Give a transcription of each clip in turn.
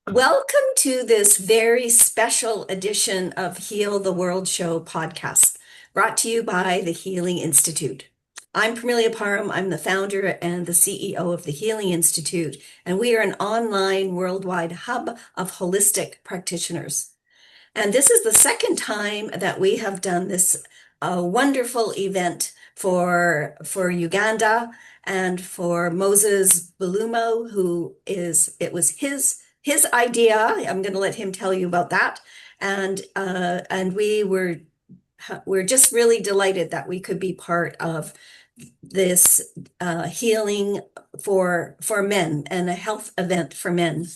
Welcome to this very special edition of Heal the World Show podcast, brought to you by the Healing Institute. I'm Parmelia Parham. I'm the founder and the CEO of the Healing Institute, and we are an online worldwide hub of holistic practitioners. And this is the second time that we have done this wonderful event for Uganda and for Moses Bulumo, it was his idea. I'm going to let him tell you about that. And we're just really delighted that we could be part of this healing for men and a health event for men.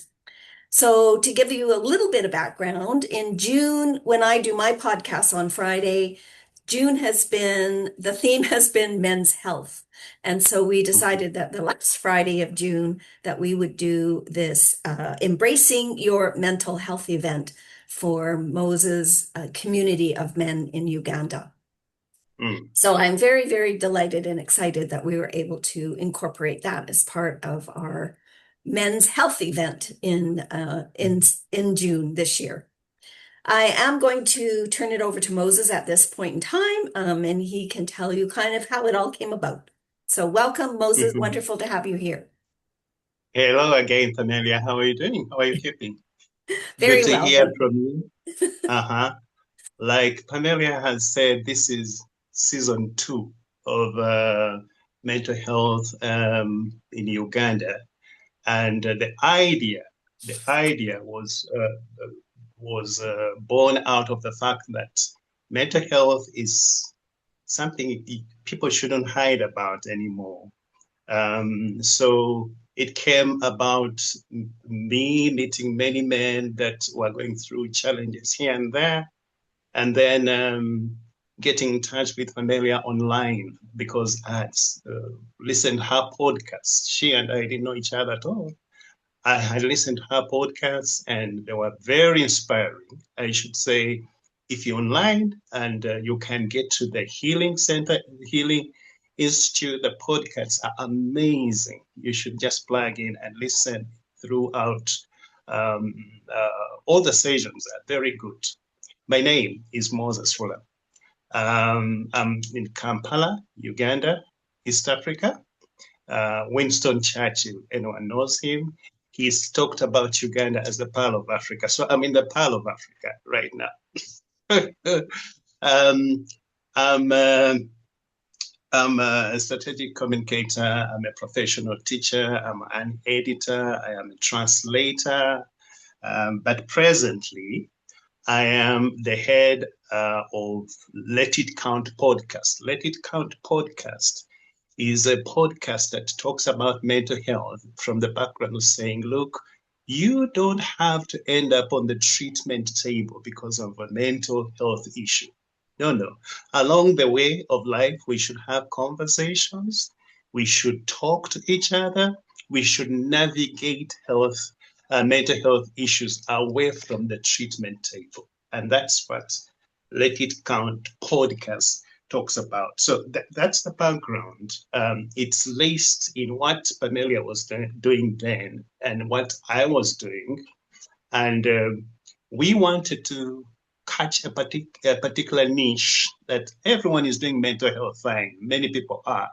So, to give you a little bit of background, in June, when I do my podcast on Friday, the theme has been men's health. And so we decided that the last Friday of June that we would do this Embracing Your Mental Health event for Moses' community of men in Uganda. Mm. So I'm very, very delighted and excited that we were able to incorporate that as part of our men's health event in June this year. I am going to turn it over to Moses at this point in time, and he can tell you kind of how it all came about. So welcome, Moses. Mhm. Wonderful to have you here. Hello again, Pamelia. How are you doing? How are you keeping? Good Very to well, hear thank you. from you. Uh-huh. Like Pamelia has said, this is season two of mental health in Uganda, and the idea was born out of the fact that mental health is something people shouldn't hide about anymore. So it came about me meeting many men that were going through challenges here and there, and then getting in touch with Amelia online because I had listened to her podcast. She and I didn't know each other at all. I had listened to her podcasts and they were very inspiring. I should say, if you're online and you can get to the Healing Center, Healing Institute, the podcasts are amazing. You should just plug in and listen throughout. Um, all the sessions are very good. My name is Moses Fuller. I'm in Kampala, Uganda, East Africa. Winston Churchill, anyone knows him. He's talked about Uganda as the Pearl of Africa. So I'm in the Pearl of Africa right now. um, I'm, uh, I'm a strategic communicator. I'm a professional teacher. I'm an editor. I am a translator. But presently, I am the head of Let It Count podcast. Let It Count podcast is a podcast that talks about mental health from the background of saying, look, you don't have to end up on the treatment table because of a mental health issue. No, no. Along the way of life, we should have conversations. We should talk to each other. We should navigate mental health issues away from the treatment table. And that's what Let It Count podcast talks about. So that's the background. It's laced in what Pamelia was doing then and what I was doing. And we wanted to catch a particular niche that everyone is doing mental health fine. Many people are.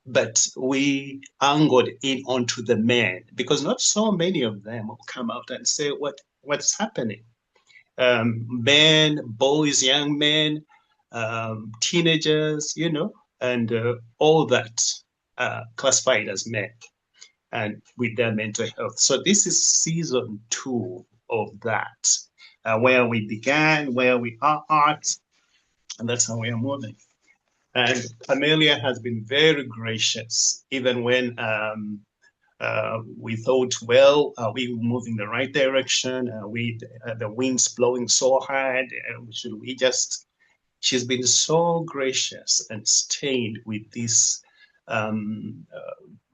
But we angled in onto the men because not so many of them will come out and say what's happening. Men, boys, young men, teenagers, and all that classified as men and with their mental health. So this is season two of that, where we began, where we are at, and that's how we are moving. And Amelia has been very gracious, even when we thought, well, are we moving the right direction? Are we the wind's blowing so hard? Should we just? She's been so gracious and stayed um, uh,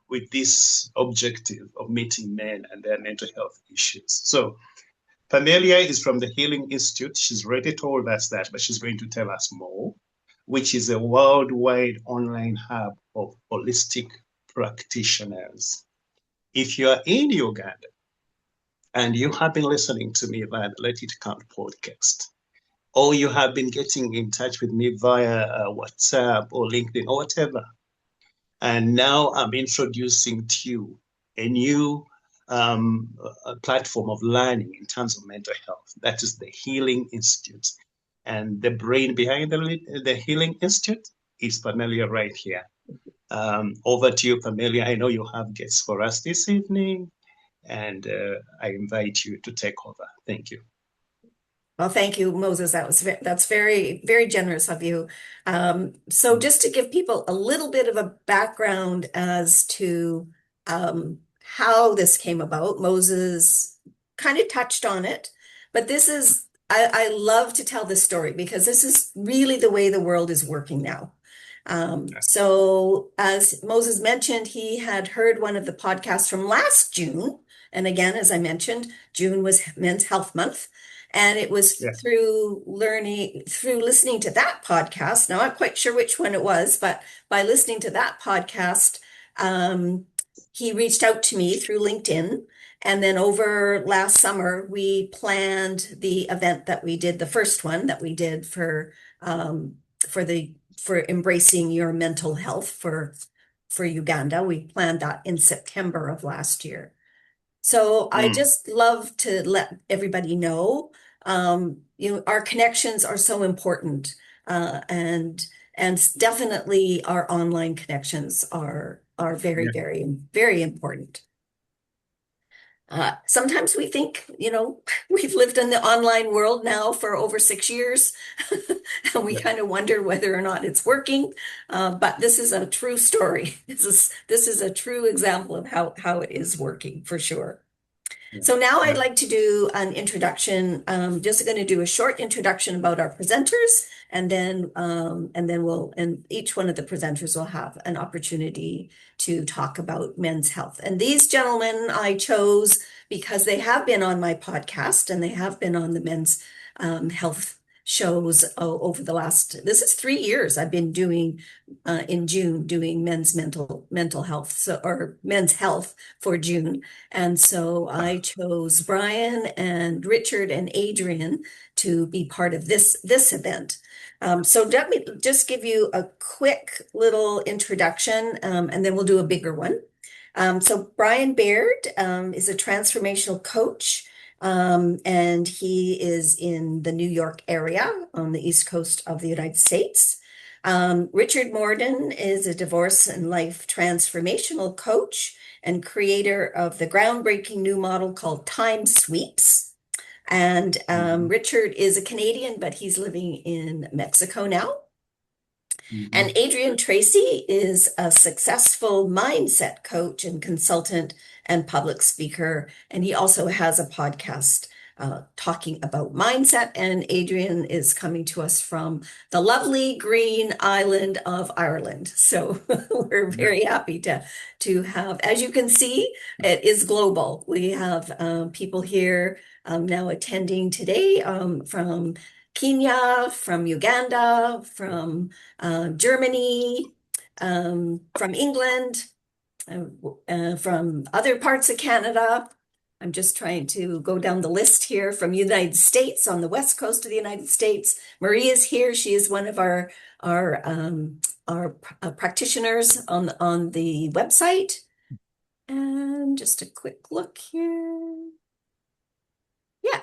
with this objective of meeting men and their mental health issues. So Pamelia is from the Healing Institute. She's already told us that, but she's going to tell us more, which is a worldwide online hub of holistic practitioners. If you are in Uganda, and you have been listening to me via the Let It Count podcast, or you have been getting in touch with me via WhatsApp or LinkedIn or whatever, and now I'm introducing to you a new platform of learning in terms of mental health. That is the Healing Institute. And the brain behind the Healing Institute is Pamelia right here. Over to you, Pamelia. I know you have guests for us this evening, and I invite you to take over. Thank you. Well, thank you, Moses. That's very, very generous of you. So just to give people a little bit of a background as to how this came about, Moses kind of touched on it, but I love to tell this story because this is really the way the world is working now. So as Moses mentioned, he had heard one of the podcasts from last June. And again, as I mentioned, June was Men's Health Month. And it was Yeah. through listening to that podcast. Now, I'm not quite sure which one it was, but by listening to that podcast, he reached out to me through LinkedIn. And then over last summer, we planned the event that we did, the first one that we did for embracing your mental health for Uganda. We planned that in September of last year. So I Mm. just love to let everybody know, our connections are so important, and definitely our online connections are very, Yeah. very, very important. Sometimes we think, we've lived in the online world now for over 6 years, and we Yeah. kind of wonder whether or not it's working. But this is a true story. This is a true example of how it is working for sure. Yeah. So now I'd Yeah. like to do an introduction. Just going to do a short introduction about our presenters, and each one of the presenters will have an opportunity to talk about men's health. And these gentlemen I chose because they have been on my podcast and they have been on the men's health shows over the last. This is 3 years I've been doing in June doing mental health, or men's health for June. And so I chose Brian and Richard and Adrian to be part of this event. So let me just give you a quick little introduction, and then we'll do a bigger one. So Brian Baird is a transformational coach, and he is in the New York area on the East Coast of the United States. Richard Morden is a divorce and life transformational coach and creator of the groundbreaking new model called Time Sweeps. And Mhm. Richard is a Canadian, but he's living in Mexico now. And Mhm. Adrian Tracy is a successful mindset coach and consultant and public speaker. And he also has a podcast talking about mindset. And Adrian is coming to us from the lovely green island of Ireland. So we're Yeah. very happy to have, as you can see, it is global. We have people here now attending today from Kenya, from Uganda, from Germany, from England, uh, from other parts of Canada. I'm just trying to go down the list here from United States on the west coast of the United States. Marie is here. She is one of our practitioners on the website. And just a quick look here. Yeah.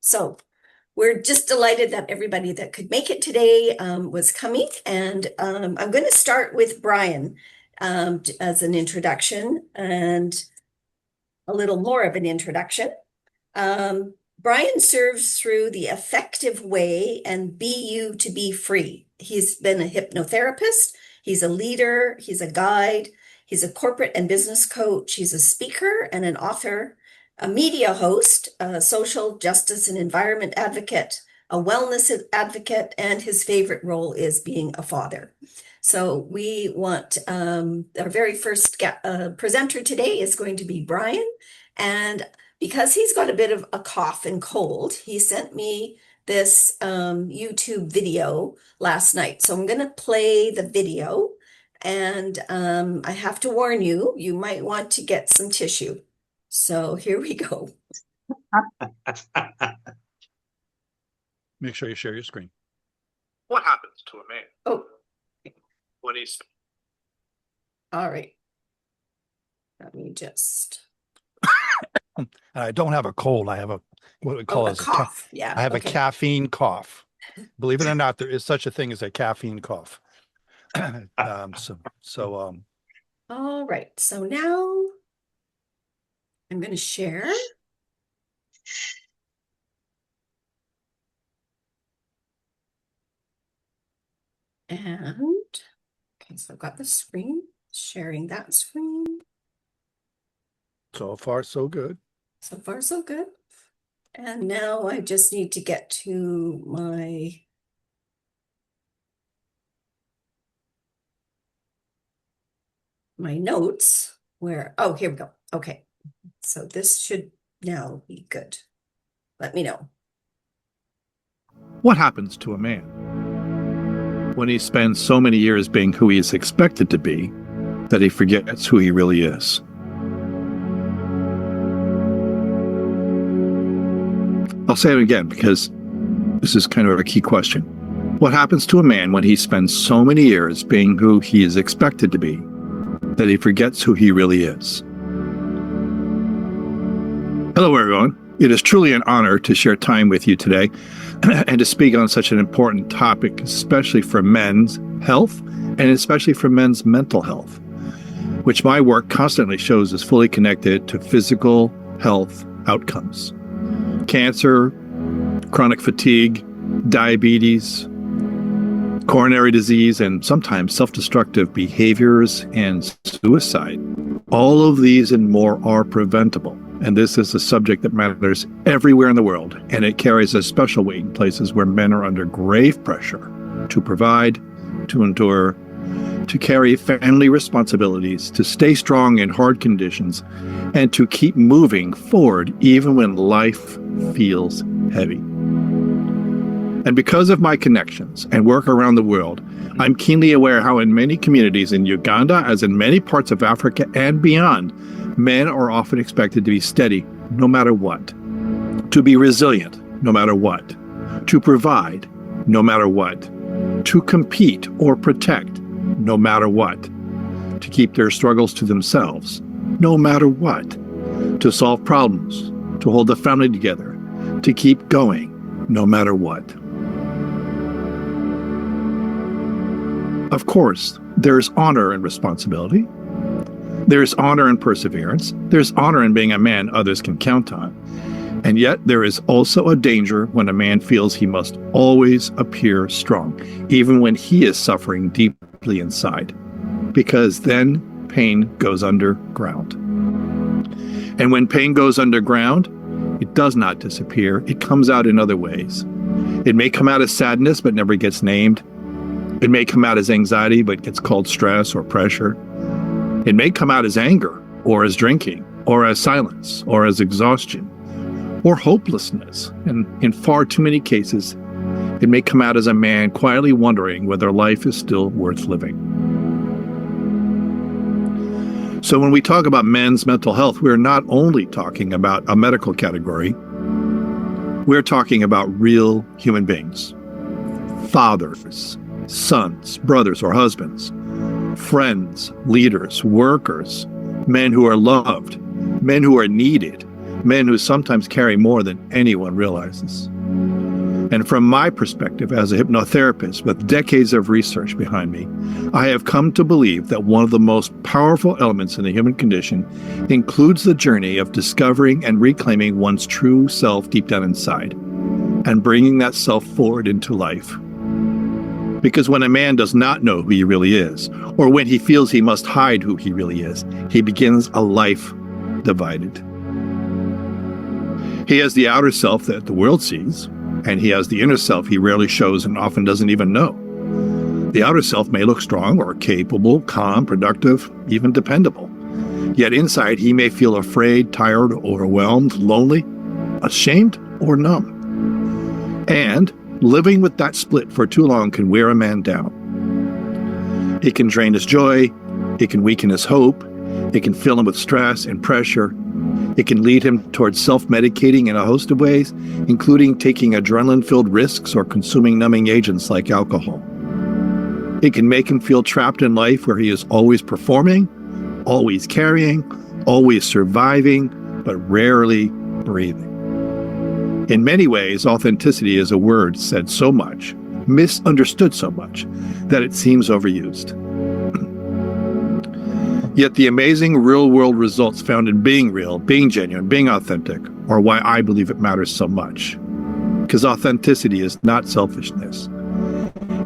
So we're just delighted that everybody that could make it today was coming. And I'm going to start with Brian as an introduction and a little more of an introduction. Brian serves through the effective way and be you to be free. He's been a hypnotherapist, he's a leader, he's a guide, he's a corporate and business coach, he's a speaker and an author, a media host, a social justice and environment advocate, a wellness advocate, and his favorite role is being a father. So we want our very first presenter today is going to be Brian. And because he's got a bit of a cough and cold, he sent me this YouTube video last night. So I'm going to play the video. And I have to warn you, you might want to get some tissue. So here we go. Make sure you share your screen. What happens to a man Oh, when he's all right. Let me just. I don't have a cold. I have what we call Oh, a as cough. Yeah. I have okay. a caffeine cough. Believe it or not, there is such a thing as a caffeine cough. All right. So now I'm going to share. And okay, so I've got the screen, sharing that screen. So far, so good. So far, so good. And now I just need to get to my notes where, oh, here we go. Okay. So this should now be good. Let me know. What happens to a man when he spends so many years being who he is expected to be that he forgets who he really is? I'll say it again because this is kind of a key question. What happens to a man when he spends so many years being who he is expected to be that he forgets who he really is? Hello, everyone. It is truly an honor to share time with you today and to speak on such an important topic, especially for men's health and especially for men's mental health, which my work constantly shows is fully connected to physical health outcomes. Cancer, chronic fatigue, diabetes, coronary disease, and sometimes self-destructive behaviors and suicide. All of these and more are preventable. And this is a subject that matters everywhere in the world, and it carries a special weight in places where men are under grave pressure to provide, to endure, to carry family responsibilities, to stay strong in hard conditions, and to keep moving forward even when life feels heavy. And because of my connections and work around the world, I'm keenly aware how in many communities in Uganda, as in many parts of Africa and beyond, men are often expected to be steady no matter what, to be resilient no matter what, to provide no matter what, to compete or protect no matter what, to keep their struggles to themselves no matter what, to solve problems, to hold the family together, to keep going no matter what. Of course, there's honor and responsibility. There's honor and perseverance. There's honor in being a man others can count on. And yet there is also a danger when a man feels he must always appear strong, even when he is suffering deeply inside, because then pain goes underground. And when pain goes underground, it does not disappear. It comes out in other ways. It may come out as sadness, but never gets named. It may come out as anxiety, but gets called stress or pressure. It may come out as anger, or as drinking, or as silence, or as exhaustion, or hopelessness. And in far too many cases, it may come out as a man quietly wondering whether life is still worth living. So when we talk about men's mental health, we're not only talking about a medical category, we're talking about real human beings. Fathers, sons, brothers or husbands, friends, leaders, workers, men who are loved, men who are needed, men who sometimes carry more than anyone realizes. And from my perspective as a hypnotherapist with decades of research behind me, I have come to believe that one of the most powerful elements in the human condition includes the journey of discovering and reclaiming one's true self deep down inside and bringing that self forward into life. Because when a man does not know who he really is, or when he feels he must hide who he really is, he begins a life divided. He has the outer self that the world sees, and he has the inner self he rarely shows and often doesn't even know. The outer self may look strong or capable, calm, productive, even dependable. Yet inside he may feel afraid, tired, overwhelmed, lonely, ashamed, or numb. And living with that split for too long can wear a man down. It can drain his joy, it can weaken his hope, it can fill him with stress and pressure, It can lead him towards self-medicating in a host of ways, including taking adrenaline-filled risks or consuming numbing agents like alcohol. It can make him feel trapped in life where he is always performing, always carrying, always surviving, but rarely breathing. In many ways, authenticity is a word said so much, misunderstood so much, that it seems overused. Yet the amazing real-world results found in being real, being genuine, being authentic are why I believe it matters so much. Because authenticity is not selfishness.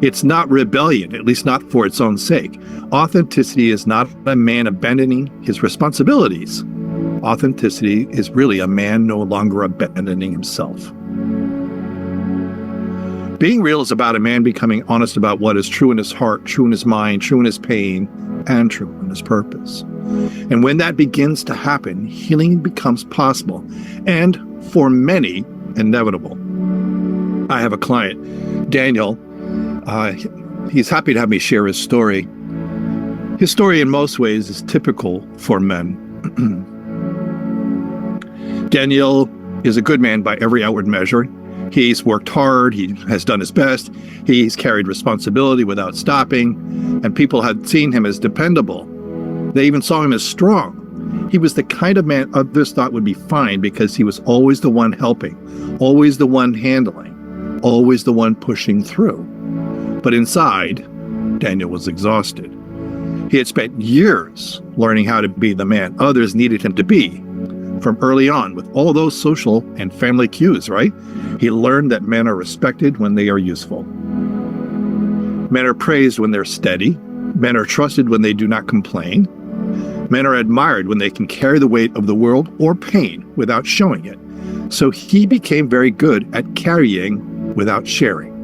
It's not rebellion, at least not for its own sake. Authenticity is not a man abandoning his responsibilities. Authenticity is really a man no longer abandoning himself. Being real is about a man becoming honest about what is true in his heart, true in his mind, true in his pain, and true in his purpose. And when that begins to happen, healing becomes possible, and for many, inevitable. I have a client, Daniel. He's happy to have me share his story. His story in most ways is typical for men. Daniel is a good man by every outward measure. He's worked hard, he has done his best, he's carried responsibility without stopping, and people had seen him as dependable. They even saw him as strong. He was the kind of man others thought would be fine because he was always the one helping, always the one handling, always the one pushing through. But inside, Daniel was exhausted. He had spent years learning how to be the man others needed him to be. From early on, with all those social and family cues, right? He learned that men are respected when they are useful. Men are praised when they're steady. Men are trusted when they do not complain. Men are admired when they can carry the weight of the world or pain without showing it. So he became very good at carrying without sharing.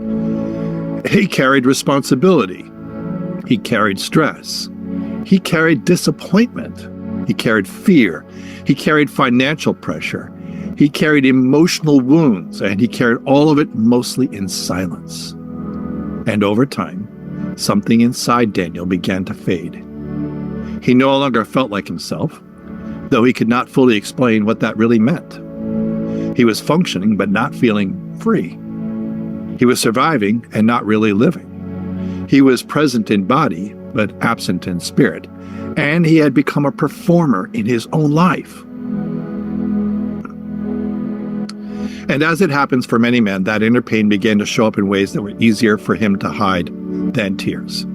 He carried responsibility. He carried stress. He carried disappointment. He carried fear. He carried financial pressure. He carried emotional wounds, and he carried all of it mostly in silence. And over time, something inside Daniel began to fade. He no longer felt like himself, though he could not fully explain what that really meant. He was functioning, but not feeling free. He was surviving and not really living. He was present in body, but absent in spirit. And he had become a performer in his own life. And as it happens for many men, that inner pain began to show up in ways that were easier for him to hide than tears.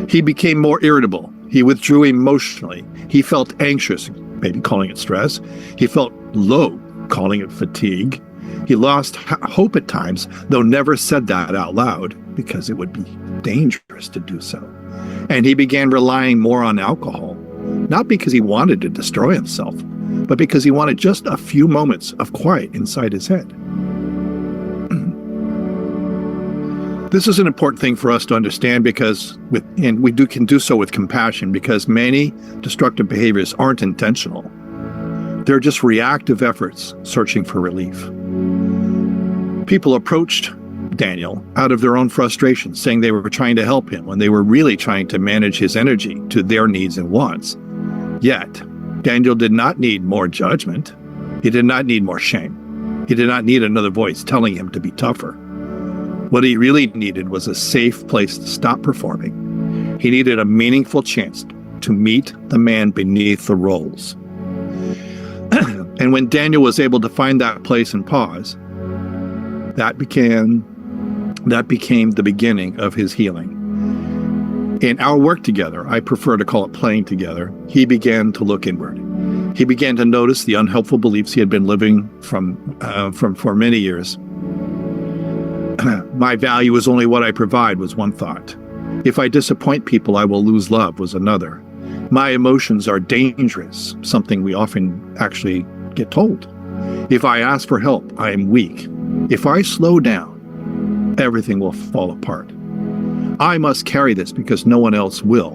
He became more irritable. He withdrew emotionally. He felt anxious, maybe calling it stress. He felt low, calling it fatigue. He lost hope at times, though never said that out loud because it would be dangerous to do so. And he began relying more on alcohol, not because he wanted to destroy himself, but because he wanted just a few moments of quiet inside his head. This is an important thing for us to understand because can do so with compassion, because many destructive behaviors aren't intentional. They're just reactive efforts searching for relief. People approached Daniel out of their own frustration, saying they were trying to help him when they were really trying to manage his energy to their needs and wants. Yet, Daniel did not need more judgment. He did not need more shame. He did not need another voice telling him to be tougher. What he really needed was a safe place to stop performing. He needed a meaningful chance to meet the man beneath the roles. And when Daniel was able to find that place and pause, that became the beginning of his healing. In our work together, I prefer to call it playing together, he began to look inward. He began to notice the unhelpful beliefs he had been living from for many years. My value is only what I provide was one thought. If I disappoint people, I will lose love was another. My emotions are dangerous, something we often actually get told. If I ask for help, I am weak. If I slow down, everything will fall apart. I must carry this because no one else will.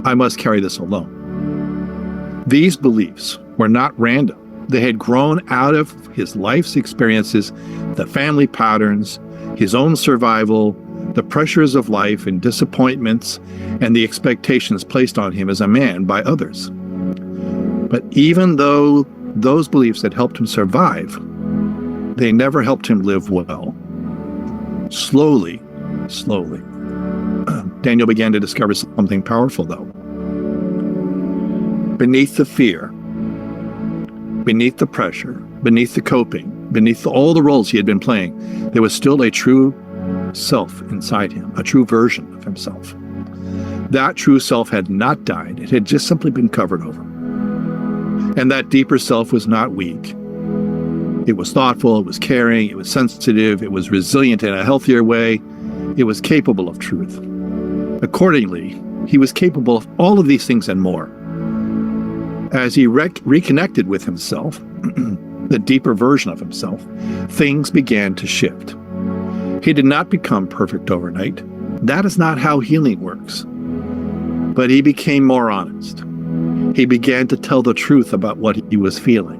I must carry this alone. These beliefs were not random. They had grown out of his life's experiences, the family patterns, his own survival, the pressures of life and disappointments, and the expectations placed on him as a man by others. But even though those beliefs had helped him survive, they never helped him live well. Slowly, Daniel began to discover something powerful, though. Beneath the fear, beneath the pressure, beneath the coping, beneath all the roles he had been playing, there was still a true self inside him, a true version of himself. That true self had not died. It had just simply been covered over. And that deeper self was not weak. It was thoughtful, it was caring, it was sensitive, it was resilient in a healthier way. It was capable of truth. Accordingly, he was capable of all of these things and more. As he reconnected with himself, the deeper version of himself, things began to shift. He did not become perfect overnight. That is not how healing works. But he became more honest. He began to tell the truth about what he was feeling.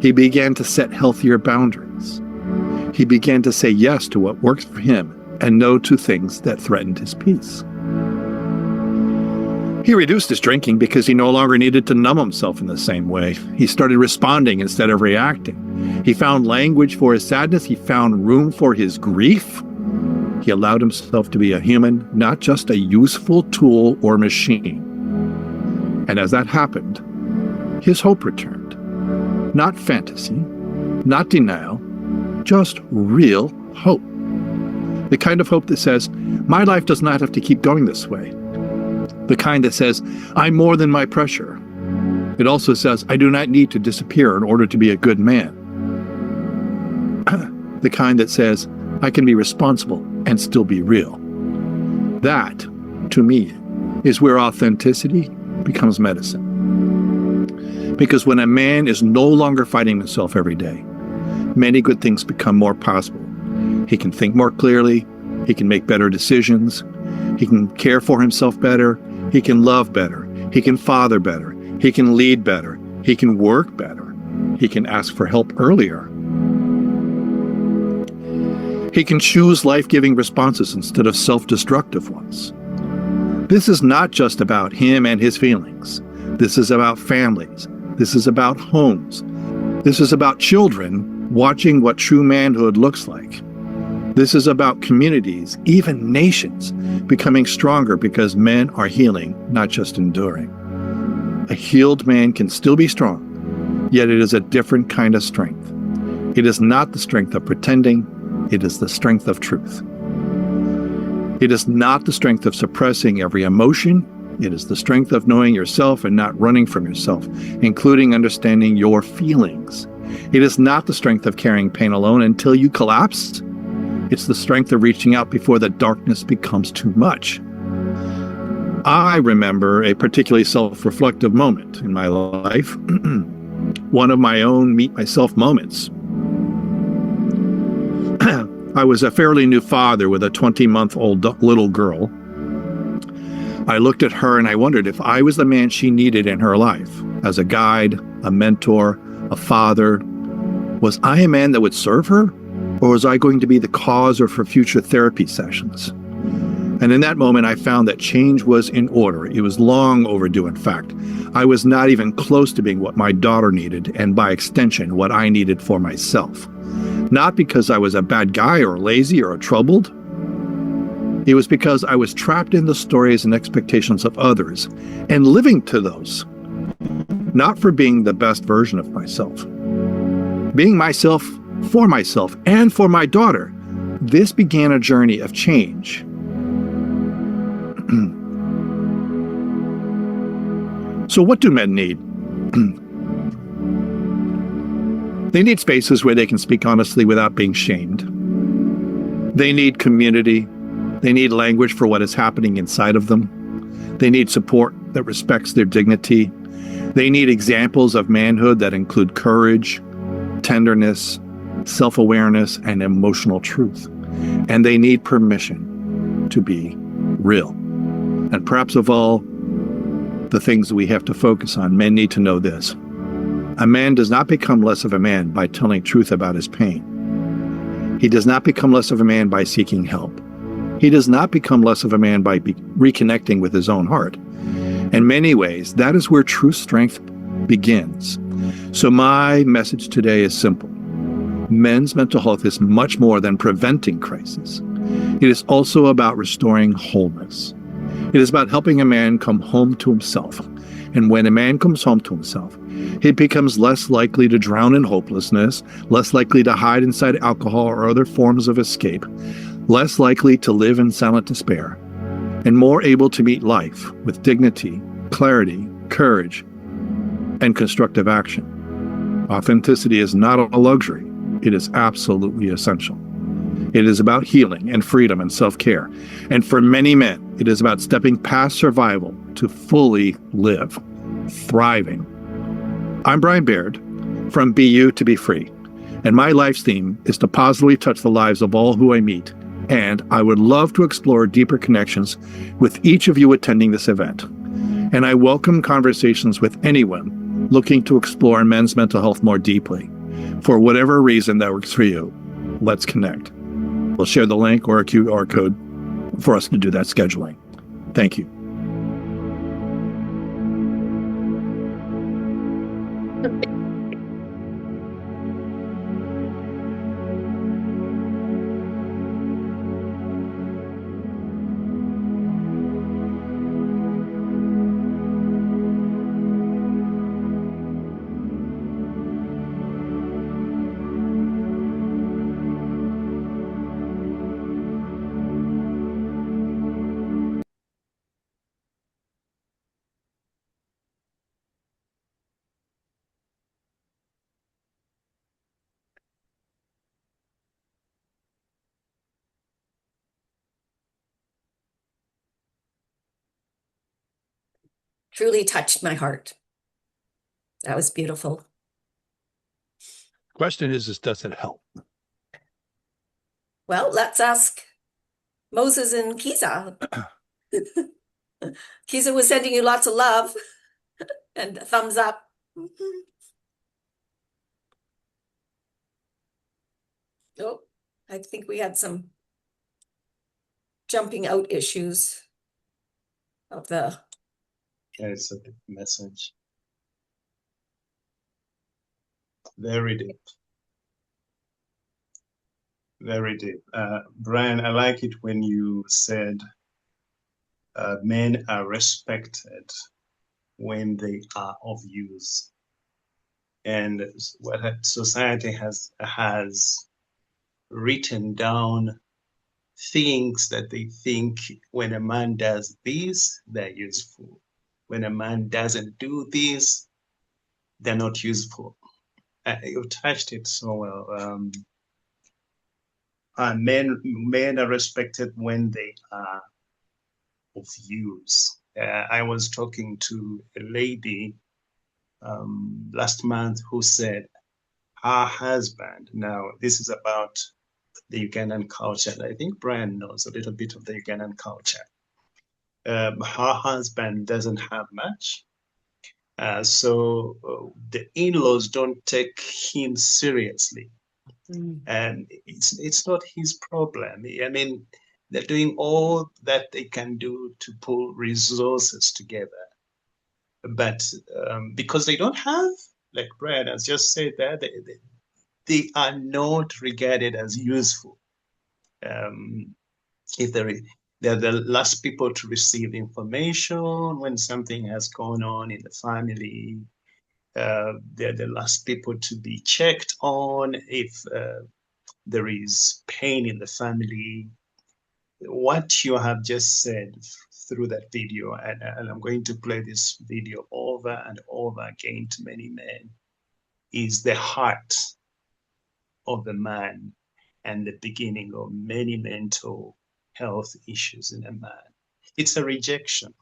He began to set healthier boundaries. He began to say yes to what worked for him and no to things that threatened his peace. He reduced his drinking because he no longer needed to numb himself in the same way. He started responding instead of reacting. He found language for his sadness. He found room for his grief. He allowed himself to be a human, not just a useful tool or machine. And as that happened, his hope returned. Not fantasy, not denial, just real hope. The kind of hope that says, my life does not have to keep going this way. The kind that says, I'm more than my pressure. It also says, I do not need to disappear in order to be a good man. The kind that says, I can be responsible and still be real. That, to me, is where authenticity becomes medicine. Because when a man is no longer fighting himself every day, many good things become more possible. He can think more clearly. He can make better decisions. He can care for himself better. He can love better. He can father better. He can lead better. He can work better. He can ask for help earlier. He can choose life-giving responses instead of self-destructive ones. This is not just about him and his feelings. This is about families. This is about homes. This is about children watching what true manhood looks like. This is about communities, even nations, becoming stronger because men are healing, not just enduring. A healed man can still be strong, yet it is a different kind of strength. It is not the strength of pretending, it is the strength of truth. It is not the strength of suppressing every emotion. It is the strength of knowing yourself and not running from yourself, including understanding your feelings. It is not the strength of carrying pain alone until you collapse. It's the strength of reaching out before the darkness becomes too much. I remember a particularly self-reflective moment in my life, one of my own meet myself moments. I was a fairly new father with a 20-month-old little girl. I looked at her and I wondered if I was the man she needed in her life, as a guide, a mentor, a father. Was I a man that would serve her? Or was I going to be the cause of her future therapy sessions? And in that moment, I found that change was in order. It was long overdue, in fact. I was not even close to being what my daughter needed, and by extension, what I needed for myself. Not because I was a bad guy or lazy or troubled. It was because I was trapped in the stories and expectations of others and living to those. Not for being the best version of myself. Being myself for myself and for my daughter. This began a journey of change. So what do men need? They need spaces where they can speak honestly without being shamed. They need community. They need language for what is happening inside of them. They need support that respects their dignity. They need examples of manhood that include courage, tenderness, self-awareness, and emotional truth. And they need permission to be real. And perhaps of all the things that we have to focus on, men need to know this. A man does not become less of a man by telling truth about his pain. He does not become less of a man by seeking help. He does not become less of a man by reconnecting with his own heart. In many ways, that is where true strength begins. So my message today is simple. Men's mental health is much more than preventing crisis. It is also about restoring wholeness. It is about helping a man come home to himself. And when a man comes home to himself, he becomes less likely to drown in hopelessness, less likely to hide inside alcohol or other forms of escape, less likely to live in silent despair, and more able to meet life with dignity, clarity, courage, and constructive action. Authenticity is not a luxury. It is absolutely essential. It is about healing and freedom and self-care. And for many men, it is about stepping past survival to fully live, thriving. I'm Brian Baird from Be You to Be Free, and my life's theme is to positively touch the lives of all who I meet. And I would love to explore deeper connections with each of you attending this event. And I welcome conversations with anyone looking to explore men's mental health more deeply. For whatever reason that works for you, let's connect. We'll share the link or a QR code for us to do that scheduling. Thank you. Truly touched my heart. That was beautiful. Question is does it help? Well, let's ask Moses and Kiza. Kiza was sending you lots of love and a thumbs up. Oh, I think we had some jumping out issues of the. Yeah, it's a big message. Very deep. Very deep. Brian, I like it when you said men are respected when they are of use. And what society has written down things that they think when a man does this, they're useful. When a man doesn't do this, they're not useful. You touched it so well. Men are respected when they are of use. I was talking to a lady last month who said her husband, now this is about the Ugandan culture, and I think Brian knows a little bit of the Ugandan culture. Her husband doesn't have much, so the in-laws don't take him seriously. And it's not his problem. I mean, they're doing all that they can do to pull resources together. But because they don't have, like Brad has just said that, they are not regarded as useful. If they're the last people to receive information when something has gone on in the family. They're the last people to be checked on if there is pain in the family. What you have just said through that video, and I'm going to play this video over and over again to many men, is the heart of the man and the beginning of many mental health issues in a man. It's a rejection.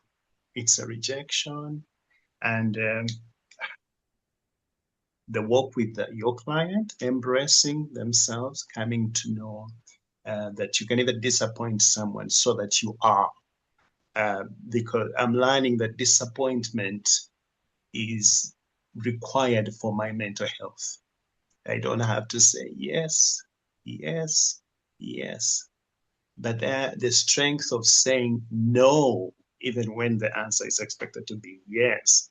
It's a rejection. And the work with your client, embracing themselves, coming to know that you can either disappoint someone so that you are. Because I'm learning that disappointment is required for my mental health. I don't have to say yes, yes, yes. But the strength of saying no, even when the answer is expected to be yes,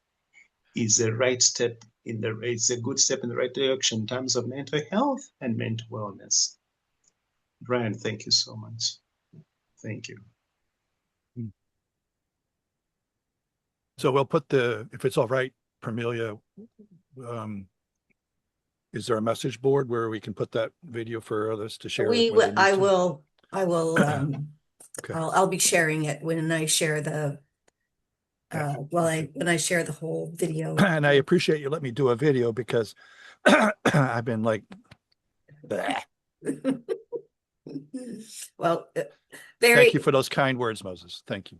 is a it's a good step in the right direction in terms of mental health and mental wellness. Brian, thank you so much. Thank you. So we'll put if it's all right, Permelia, is there a message board where we can put that video for others to share? I will, Okay. I'll be sharing it when I share the, when I share the whole video. And I appreciate you letting me do a video because I've been like, bleh. Well, Thank you for those kind words, Moses. Thank you.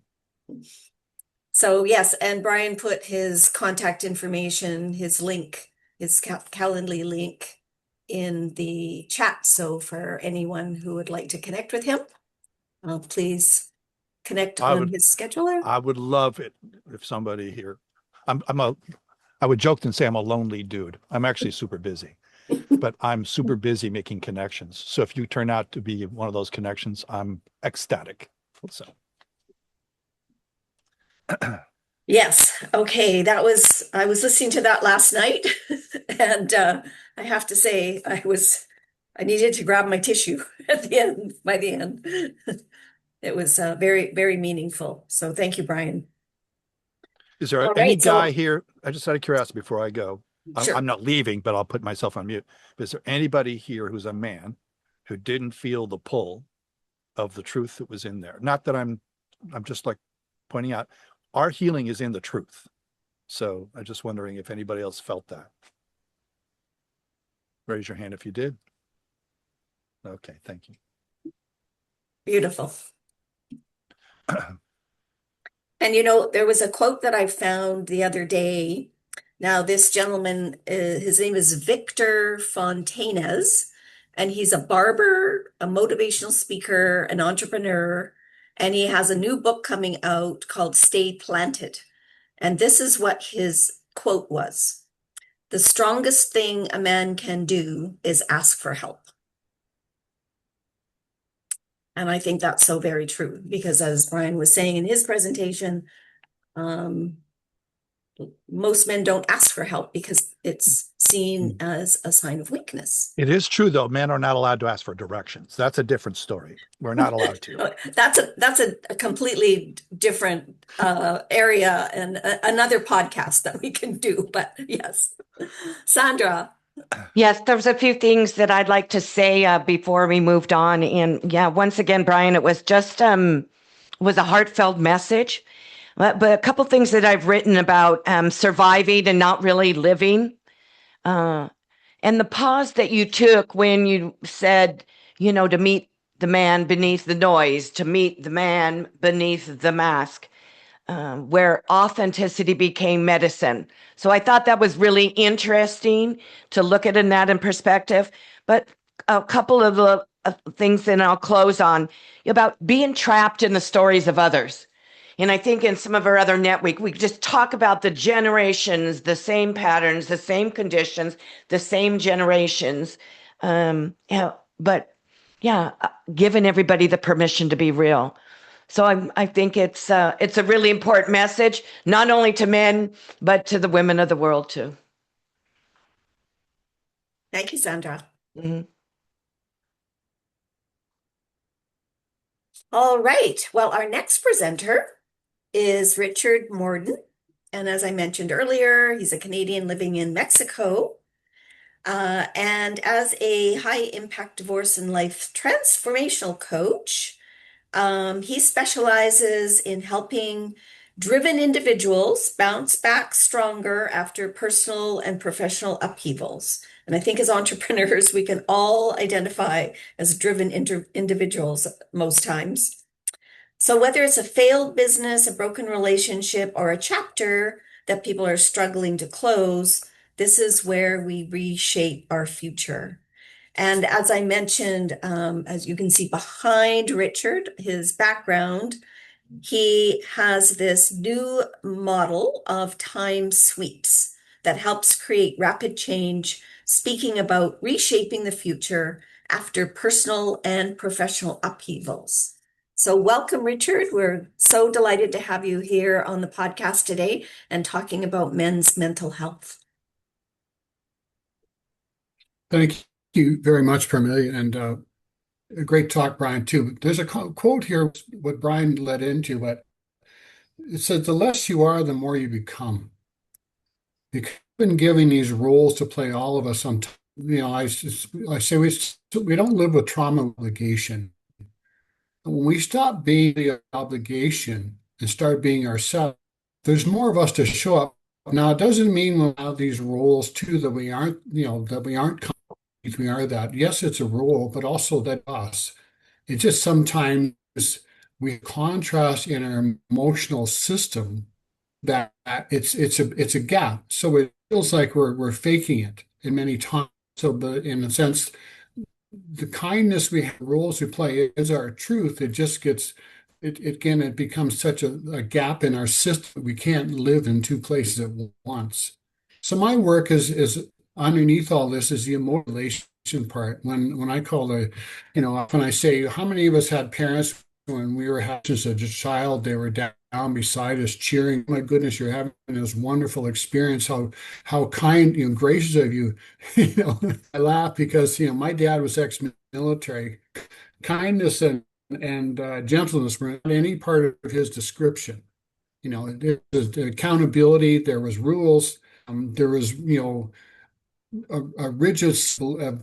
So yes, and Brian put his contact information, his link, his Calendly link in the chat. So for anyone who would like to connect with him, please connect on his scheduler. I would love it if somebody here, I would joke and say I'm a lonely dude. I'm actually super busy, but I'm super busy making connections. So if you turn out to be one of those connections, I'm ecstatic. So. Yes. Okay. I was listening to that last night and I have to say I needed to grab my tissue at the end, by the end. It was very, very meaningful. So thank you, Brian. Is there any guy here? I just out of curiosity before I go, sure. I'm not leaving, but I'll put myself on mute. But is there anybody here who's a man who didn't feel the pull of the truth that was in there? Not that I'm just like pointing out, our healing is in the truth. So I'm just wondering if anybody else felt that. Raise your hand if you did. Okay, thank you. Beautiful. And there was a quote that I found the other day. Now, this gentleman, his name is Victor Fontanes, and he's a barber, a motivational speaker, an entrepreneur, and he has a new book coming out called Stay Planted. And this is what his quote was: "The strongest thing a man can do is ask for help." And I think that's so very true because, as Brian was saying in his presentation, most men don't ask for help because it's seen as a sign of weakness. It is true, though. Men are not allowed to ask for directions. That's a different story. We're not allowed to. That's a completely different area and another podcast that we can do. But yes, Sandra. Yes, there's a few things that I'd like to say before we moved on. And yeah, once again, Brian, it was just was a heartfelt message. But a couple things that I've written about surviving and not really living. And the pause that you took when you said, to meet the man beneath the noise, to meet the man beneath the mask, where authenticity became medicine. So I thought that was really interesting to look at that in perspective. But a couple of the things that I'll close on about being trapped in the stories of others. And I think in some of our other network, we just talk about the generations, the same patterns, the same conditions, the same generations. But giving everybody the permission to be real. So I think it's a really important message, not only to men, but to the women of the world too. Thank you, Sandra. Mm-hmm. All right. Well, our next presenter is Richard Morden. And as I mentioned earlier, he's a Canadian living in Mexico. And as a high-impact divorce and life transformational coach, he specializes in helping driven individuals bounce back stronger after personal and professional upheavals. And I think as entrepreneurs, we can all identify as driven individuals most times. So whether it's a failed business, a broken relationship, or a chapter that people are struggling to close, this is where we reshape our future. And as I mentioned, as you can see behind Richard, his background, he has this new model of time sweeps that helps create rapid change, speaking about reshaping the future after personal and professional upheavals. So welcome, Richard. We're so delighted to have you here on the podcast today and talking about men's mental health. Thank you very much, Parmelia, and a great talk, Brian, too. There's a quote here, what Brian led into, but it says, the less you are, the more you become. You've been given these roles to play, all of us. I say we don't live with trauma obligation. When we stop being the obligation and start being ourselves, there's more of us to show up. Now, it doesn't mean we have these roles too that we aren't, that we aren't. We are that. Yes, it's a role, but also that us. It's just sometimes we contrast in our emotional system that it's a gap. So it feels like we're faking it in many times. So, but in a sense, the kindness we have, roles we play is our truth. It just gets it becomes such a gap in our system. We can't live in two places at once. So my work is underneath all this is the emotional part. When I call when I say, how many of us had parents when we were just a child, they were down beside us cheering, my goodness, you're having this wonderful experience, how kind, gracious of you. I laugh because my dad was ex-military. Kindness and gentleness were not any part of his description. There was accountability, there was rules, there was a rigid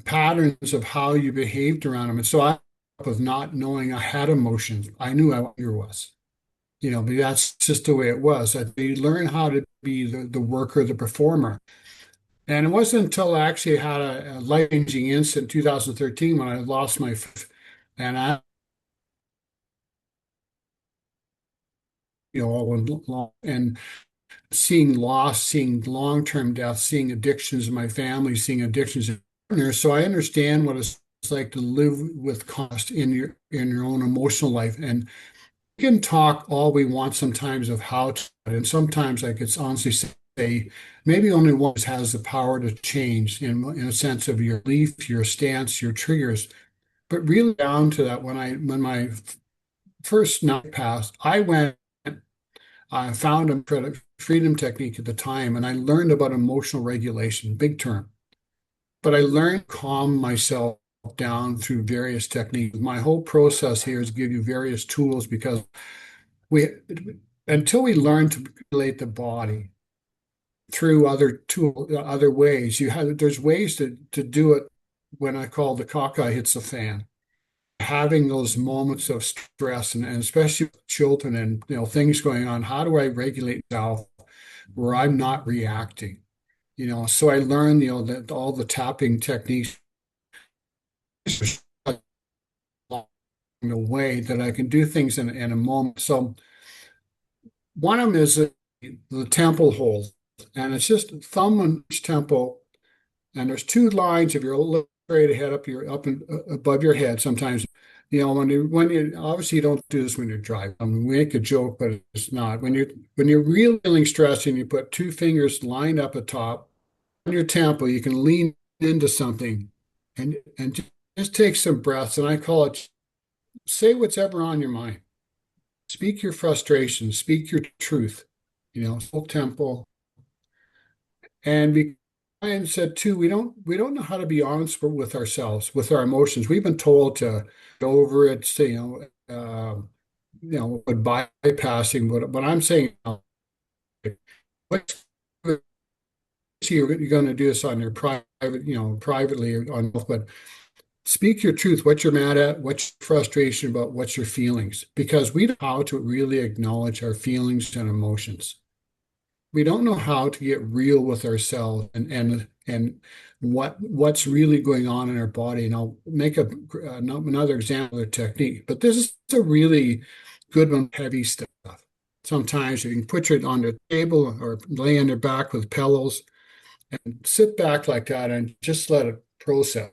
patterns of how you behaved around him. And so I was not knowing I had emotions. I knew I was, but that's just the way it was. You learn how to be the worker, the performer. And it wasn't until I actually had a life-changing incident in 2013 when I lost my and I and seeing loss, seeing long-term death, seeing addictions in my family, seeing addictions in partners. So I understand what it's like to live with cost in your own emotional life. And we can talk all we want sometimes of how to, and sometimes I could honestly say maybe only one has the power to change in a sense of your belief, your stance, your triggers. But really down to that, when my first night passed, I found a freedom technique at the time, and I learned about emotional regulation, big term. But I learned to calm myself down through various techniques. My whole process here is to give you various tools because until we learn to manipulate the body through other ways, there's ways to do it when I call the cockeye hits the fan. Having those moments of stress and especially with children and things going on, how do I regulate myself where I'm not reacting? So I learned that all the tapping techniques in a way that I can do things in a moment. So one of them is the temple hold, and it's just thumb on each temple, and there's two lines. If you're straight ahead up and above your head, sometimes when you obviously you don't do this when you're driving. I mean, we make a joke, but it's not. When you're really feeling stressed and you put two fingers lined up atop on your temple, you can lean into something and just take some breaths. And I call it, say what's ever on your mind. Speak your frustration, speak your truth, full tempo. And Brian said too, we don't know how to be honest with ourselves, with our emotions. We've been told to go over it, bypassing. But I'm saying, what you're going to do this on your privately on, but speak your truth. What you're mad at, what's your frustration about, what's your feelings, because we don't know how to really acknowledge our feelings and emotions. We don't know how to get real with ourselves and what's really going on in our body. And I'll make another example of the technique, but this is a really good one, heavy stuff. Sometimes you can put it on the table or lay on your back with pillows and sit back like that and just let it process.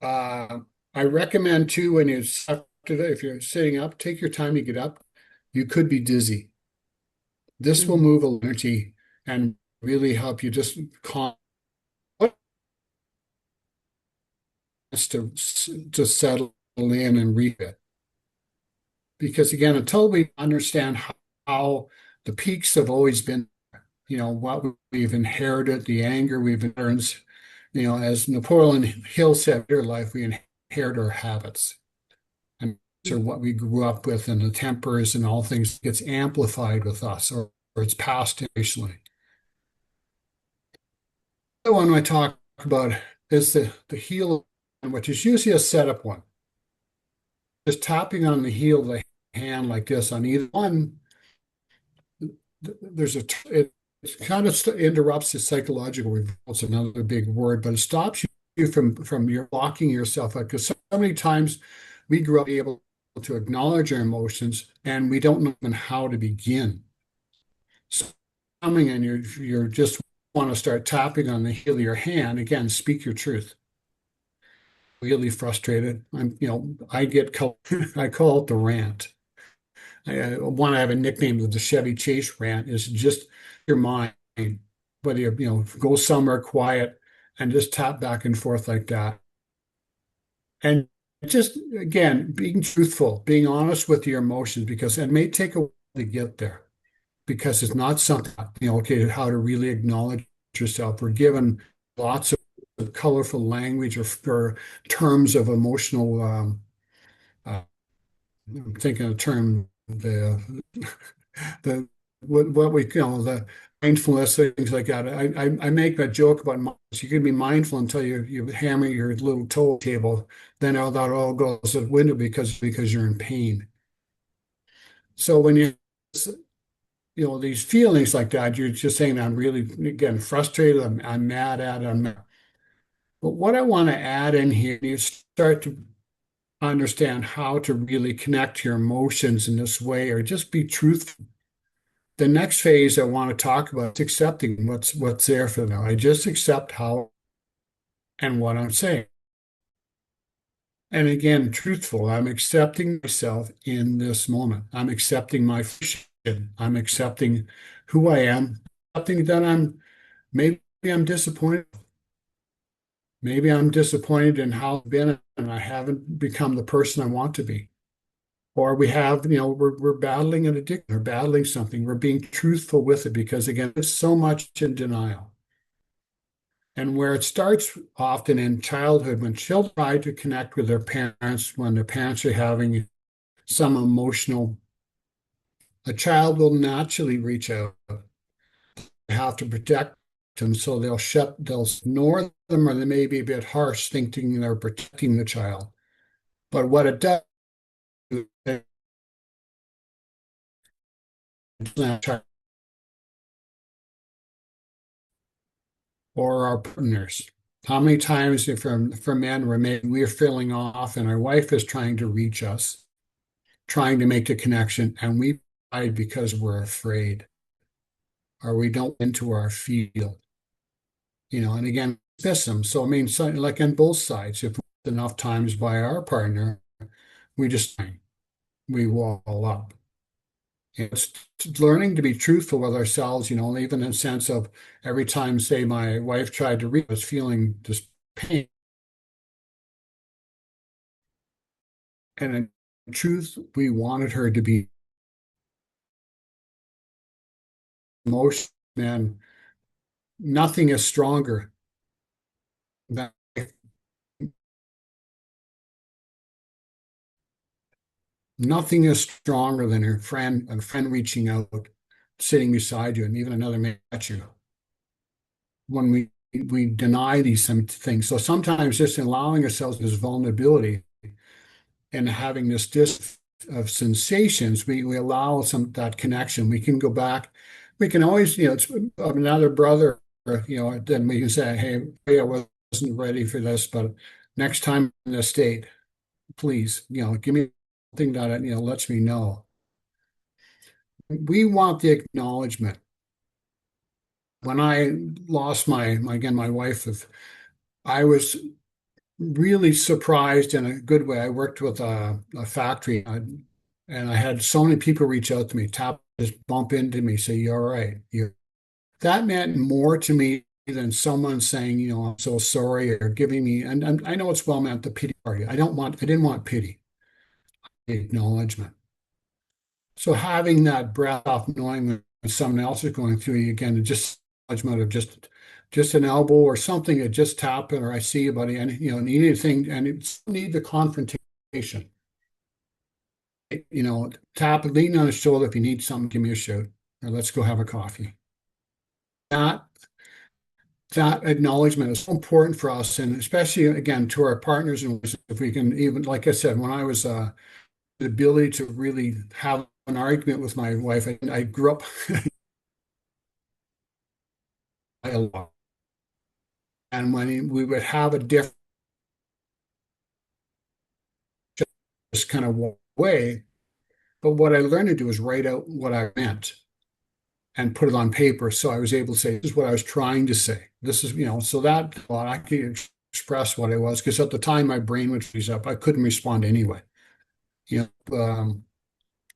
I recommend too, if you're sitting up, take your time to get up. You could be dizzy. This will move energy and really help you just calm to settle in and read it. Because again, until we understand how the peaks have always been, what we've inherited, the anger we've inherited, as Napoleon Hill said, in life, we inherit our habits. And so what we grew up with and the tempers and all things gets amplified with us, or it's passed generationally. The one I talk about is the heel, which is usually a setup one. Just tapping on the heel of the hand like this on either one. It kind of interrupts the psychological revolt. It's another big word, but it stops you from your locking yourself up, because so many times we grow up able to acknowledge our emotions and we don't know how to begin. So coming in, you're just want to start tapping on the heel of your hand. Again, speak your truth. Really frustrated. I get I call it the rant. I have a nickname of the Chevy Chase rant. Is just your mind, whether go somewhere quiet and just tap back and forth like that. And just again, being truthful, being honest with your emotions, because it may take a while to get there, because it's not something, okay, how to really acknowledge yourself. We're given lots of colorful language or terms of emotional, I'm thinking of the term, the what we the mindfulness, things like that. I make that joke about mindfulness. You can be mindful until you hammer your little toe table, then all that all goes out the window because you're in pain. So when these feelings like that, you're just saying, I'm really getting frustrated, I'm mad at it. But what I want to add in here, you start to understand how to really connect your emotions in this way, or just be truthful. The next phase I want to talk about is accepting what's there for them. I just accept how and what I'm saying. And again, truthful. I'm accepting myself in this moment. I'm accepting my frustration. I'm accepting who I am. Accepting that maybe I'm disappointed. Maybe I'm disappointed in how I've been and I haven't become the person I want to be. Or we have, we're battling an addiction or battling something. We're being truthful with it, because again, there's so much in denial. And where it starts often in childhood, when children try to connect with their parents, when their parents are having some emotional, a child will naturally reach out. They have to protect them, so they'll ignore them, or they may be a bit harsh, thinking they're protecting the child. But what it does, or our partners. How many times for men, we're feeling off and our wife is trying to reach us, trying to make a connection, and we hide because we're afraid, or we don't into our field. And again, miss them. So like on both sides, if enough times by our partner, we wall up. It's learning to be truthful with ourselves, even in the sense of every time, say, my wife tried to reach, I was feeling this pain. And in truth, we wanted her to be emotional, and nothing is stronger than a friend reaching out, sitting beside you, and even another man at you. When we deny these things. So sometimes just allowing ourselves this vulnerability and having this of sensations, we allow that connection. We can go back. We can always, it's another brother, then we can say, hey, I wasn't ready for this, but next time in the state, please, give me something that, lets me know. We want the acknowledgement. When I lost my wife, I was really surprised in a good way. I worked with a factory, and I had so many people reach out to me, just bump into me, say, "You're all right." That meant more to me than someone saying, "I'm so sorry," or giving me. And I know it's well meant, the pity party. I didn't want pity, acknowledgement. So having that breath off, knowing when someone else is going through you again, just judgment of just an elbow or something that just tap it, or I see you, buddy, and need anything, and it's need the confrontation. Tap, lean on his shoulder. If you need something, give me a shout, or let's go have a coffee. That acknowledgement is so important for us, and especially again to our partners. And if we can, even like I said, when I was the ability to really have an argument with my wife, I grew up a lot, and when we would have a different, just kind of way, but what I learned to do is write out what I meant and put it on paper, so I was able to say, this is what I was trying to say. This is, so that I could express what I was, because at the time my brain would freeze up. I couldn't respond anyway.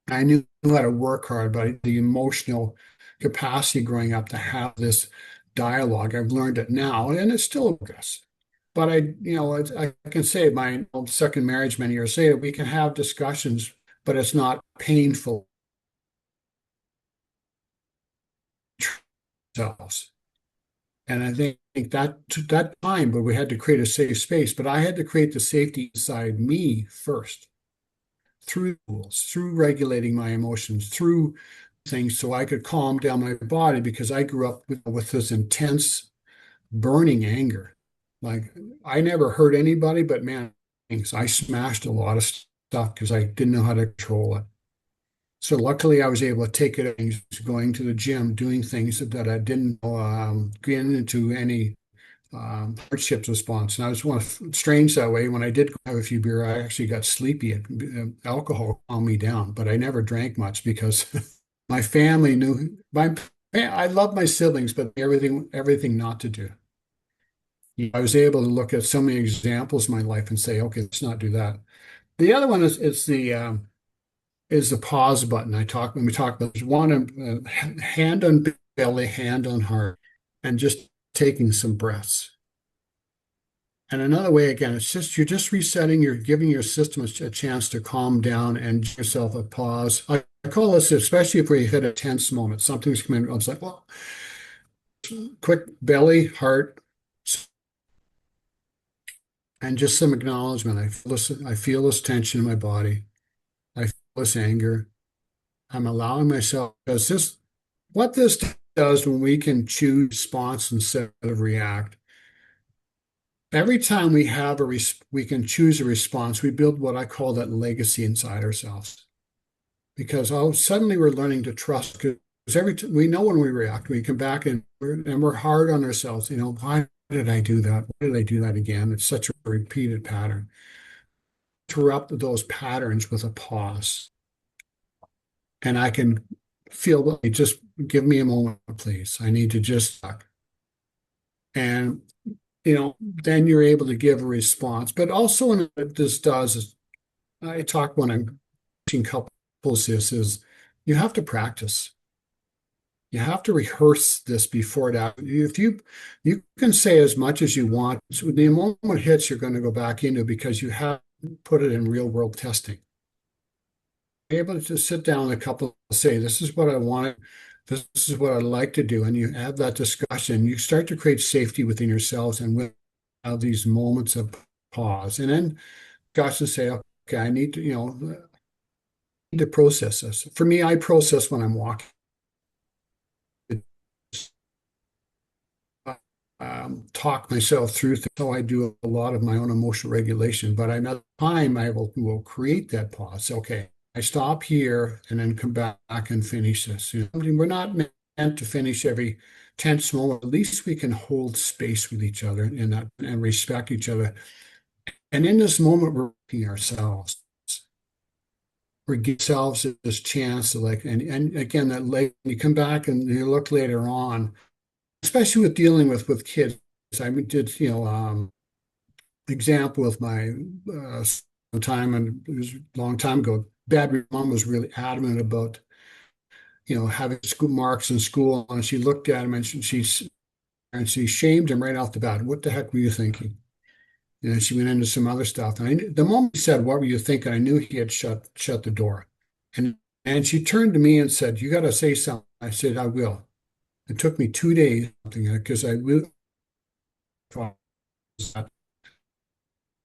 I knew how to work hard, but the emotional capacity growing up to have this dialogue, I've learned it now, and it's still a progress. But I can say my second marriage many years later, we can have discussions, but it's not painful ourselves. And I think that took that time, but we had to create a safe space. But I had to create the safety inside me first, through tools, through regulating my emotions, through things so I could calm down my body, because I grew up with this intense burning anger. Like, I never hurt anybody, but man, I smashed a lot of stuff because I didn't know how to control it. So luckily, I was able to take it, going to the gym, doing things that I didn't get into any hardship response. And I was strange that way. When I did have a few beer, I actually got sleepy. Alcohol calmed me down, but I never drank much because my family knew. I love my siblings, but everything not to do. I was able to look at so many examples in my life and say, okay, let's not do that. The other one is the pause button. When we talk about this, one, hand on belly, hand on heart, and just taking some breaths. And another way, again, it's just you're just resetting, you're giving your system a chance to calm down and give yourself a pause. I call this, especially if we hit a tense moment, something's coming. I was like, well, quick belly, heart, and just some acknowledgement. I feel this tension in my body. I feel this anger. I'm allowing myself, because what this does when we can choose response instead of react. Every time we can choose a response, we build what I call that legacy inside ourselves. Because suddenly we're learning to trust, because we know when we react, we come back and we're hard on ourselves. Why did I do that? Why did I do that again? It's such a repeated pattern. Interrupt those patterns with a pause. And I can feel, just give me a moment, please. I need to just talk. And, then you're able to give a response. But also what this does is, I talk when I'm teaching couples, is you have to practice. You have to rehearse this before it happens. If you can say as much as you want, so the moment hits, you're going to go back into it because you have put it in real world testing. Be able to sit down with a couple and say, this is what I want, this is what I'd like to do, and you have that discussion. You start to create safety within yourselves and with these moments of pause. And then gosh, to say, okay, I need to process this. For me, I process when I'm walking. Talk myself through things. So I do a lot of my own emotional regulation, but another time I will create that pause. Okay, I stop here and then come back and finish this. We're not meant to finish every tense moment. At least we can hold space with each other and respect each other. And in this moment, we're working ourselves. We're giving ourselves this chance to and again, that you come back and you look later on, especially with dealing with kids. I did, example with my time, and it was a long time ago. Bad mom was really adamant about, having school marks in school, and she looked at him and she shamed him right off the bat. What the heck were you thinking? And she went into some other stuff. And the moment he said, "What were you thinking?" I knew he had shut the door. And And she turned to me and said, "You got to say something." I said, "I will." It took me 2 days because I will.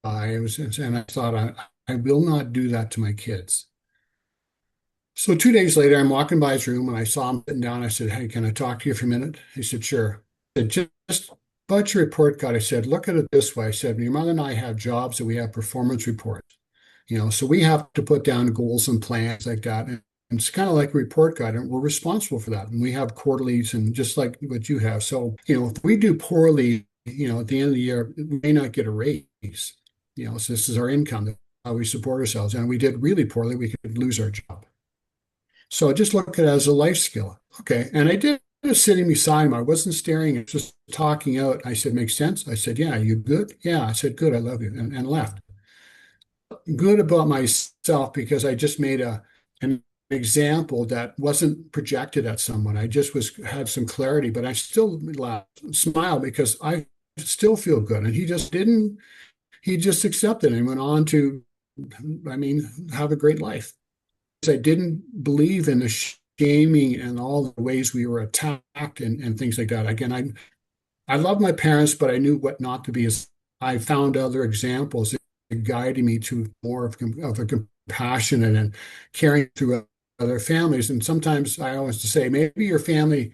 I was, and I thought, I will not do that to my kids. So 2 days later, I'm walking by his room and I saw him sitting down. I said, "Hey, can I talk to you for a minute?" He said, "Sure." I said, "Just about your report card." I said, "Look at it this way." I said, "Your mother and I have jobs and we have performance reports. So we have to put down goals and plans like that. And it's kind of like a report card, and we're responsible for that. And we have quarterlies and just like what you have. So, if we do poorly, at the end of the year, we may not get a raise. So this is our income, how we support ourselves. And we did really poorly, we could lose our job. So just look at it as a life skill. Okay. And I did just sitting beside him. I wasn't staring, I was just talking out. I said, "Makes sense?" I said, "Yeah, you good?" "Yeah." I said, "Good, I love you," and left. Good about myself because I just made an example that wasn't projected at someone. I just had some clarity, but I still smile because I still feel good. And he just didn't, he just accepted and went on to, have a great life. I didn't believe in the shaming and all the ways we were attacked and things like that. Again, I love my parents, but I knew what not to be. I found other examples that guided me to more of a compassionate and caring through other families. And sometimes I always say, maybe your family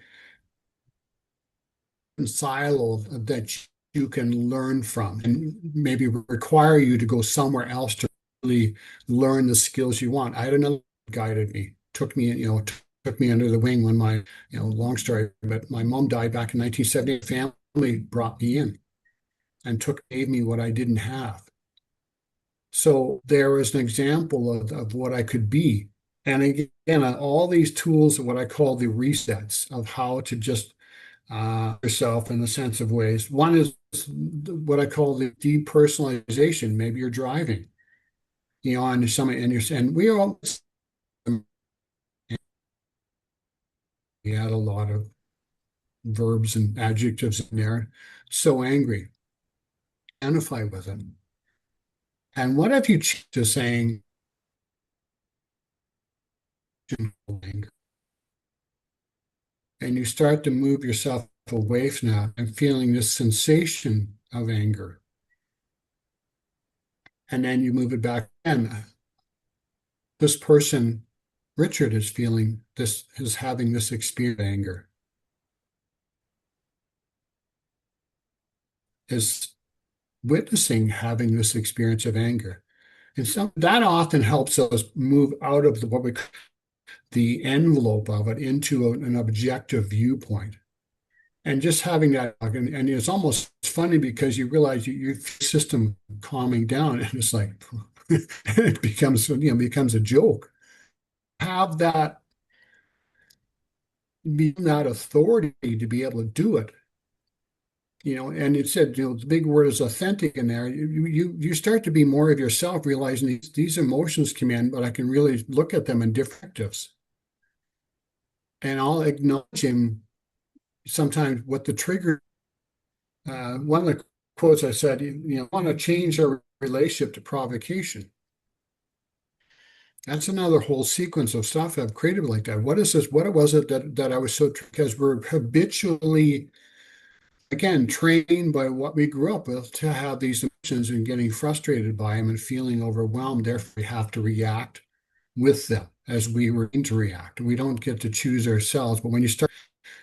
silo that you can learn from and maybe require you to go somewhere else to really learn the skills you want. I had another guided me, took me under the wing when my, long story, but my mom died back in 1970. Family brought me in and gave me what I didn't have. So there was an example of what I could be. And again, all these tools of what I call the resets of how to just yourself in the sense of ways. One is what I call the depersonalization. Maybe you're driving, and we all we had a lot of verbs and adjectives in there. So angry, identify with it. And what if you change to saying anger? And you start to move yourself away from that and feeling this sensation of anger. And then you move it back in. This person, Richard, is feeling this, is having this experience of anger. Is witnessing having this experience of anger. And so that often helps us move out of the envelope of it into an objective viewpoint. And just having that, and it's almost funny because you realize your system calming down, and it's like it becomes a joke. Have that be that authority to be able to do it. And it said, the big word is authentic in there. You start to be more of yourself, realizing these emotions come in, but I can really look at them in different perspectives. And I'll acknowledge him sometimes what the trigger. One of the quotes I said, want to change our relationship to provocation. That's another whole sequence of stuff I've created like that. What is this? What was it that I was so, because we're habitually, again, trained by what we grew up with to have these emotions and getting frustrated by them and feeling overwhelmed. Therefore, we have to react with them as we were to react. We don't get to choose ourselves. But when you start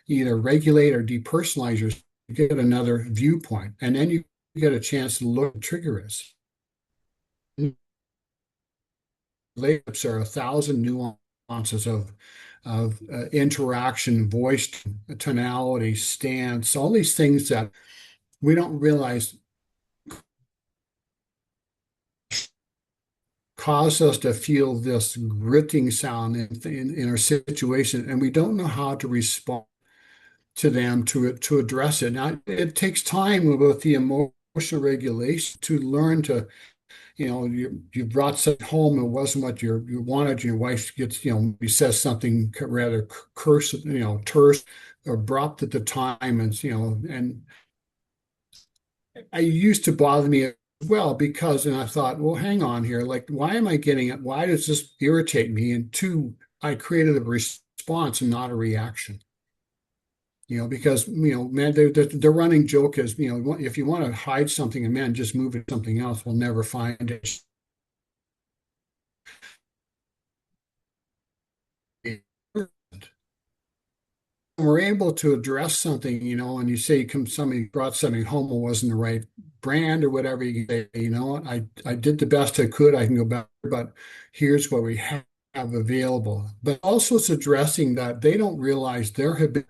either regulate or depersonalize yourself, you get another viewpoint. And then you get a chance to look at what the trigger is. Relationships are 1,000 nuances of interaction, voice, tonality, stance, all these things that we don't realize cause us to feel this gritting sound in our situation, and we don't know how to respond to them to address it. Now, it takes time with the emotional regulation to learn to, you brought something home, it wasn't what you wanted. Your wife gets, he says something rather terse or abrupt at the time, and I used to bother me as well because, and I thought, well, hang on here, like, why am I getting it? Why does this irritate me? And two, I created a response and not a reaction. Because man, the running joke is, if you want to hide something in men, just move it to something else. We'll never find it. We're able to address something, and you say somebody brought something home and wasn't the right brand or whatever, you say, what, I did the best I could. I can go back, but here's what we have available. But also it's addressing that they don't realize there have been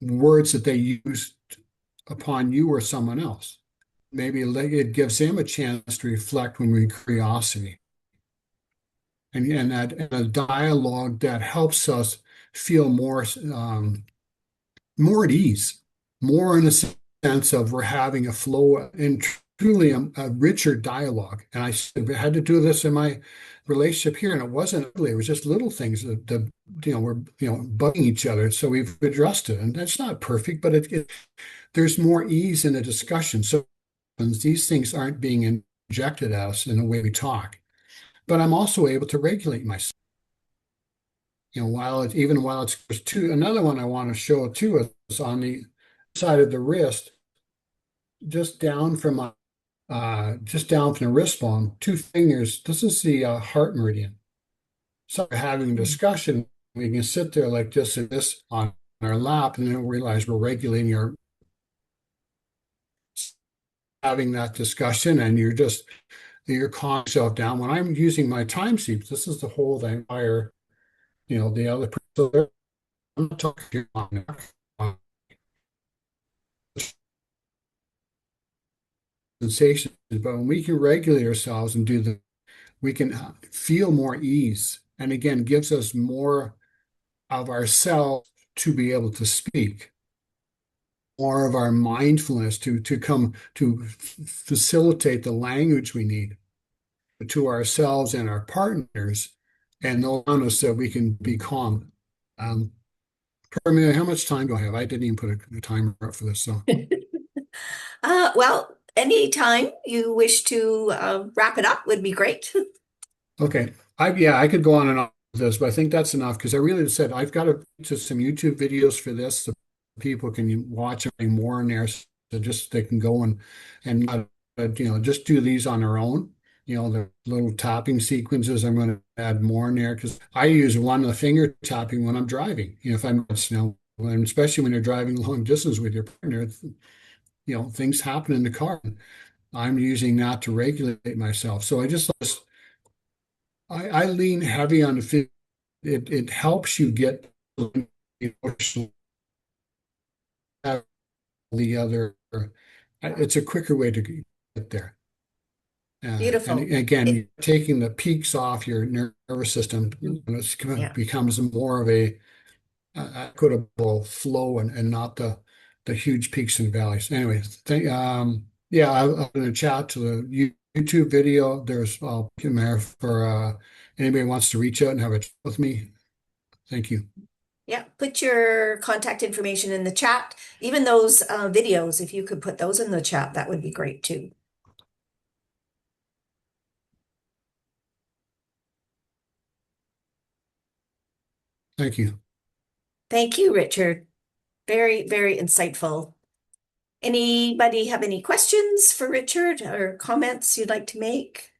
words that they used upon you or someone else. Maybe it gives them a chance to reflect when we curiosity. And a dialogue that helps us feel more at ease, more in a sense of we're having a flow and truly a richer dialogue. And I had to do this in my relationship here, and it wasn't ugly. It was just little things that we're bugging each other. So we've addressed it, and that's not perfect, but there's more ease in the discussion. So these things aren't being injected at us in the way we talk. But I'm also able to regulate myself. While it's two. Another one I want to show too is on the side of the wrist, just down from the wrist bone, two fingers. This is the heart meridian. So we're having a discussion. We can sit there like this and this on our lap, and then realize we're regulating having that discussion, and you're calming yourself down. When I'm using my time seeps, this is the whole entire, the other person. I'm not talking about sensations, but when we can regulate ourselves and we can feel more ease, and again, gives us more of ourselves to be able to speak, more of our mindfulness to come to facilitate the language we need to ourselves and our partners, and around us so we can be calm. Carmela, how much time do I have? I didn't even put a timer up for this. So, Well, anytime you wish to wrap it up would be great. okay. I could go on and on with this, but I think that's enough because I really said I've got to some YouTube videos for this so people can watch something more in there. So just they can go and just do these on their own. The little tapping sequences. I'm going to add more in there because I use one finger tapping when I'm driving. If I'm, and especially when you're driving long distance with your partner, things happen in the car. I'm using that to regulate myself. So I lean heavy on it helps you get the other. It's a quicker way to get there. And Beautiful. again, taking the peaks off your nervous system, becomes more of a equitable flow and not the huge peaks and valleys. Anyway, I'm going to chat to the YouTube video. I'll put there for anybody who wants to reach out and have a chat with me. Thank you. Yeah, put your contact information in the chat. Even those videos, if you could put those in the chat, that would be great too. Thank you. Thank you, Richard. Very, very insightful. Anybody have any questions for Richard or comments you'd like to make?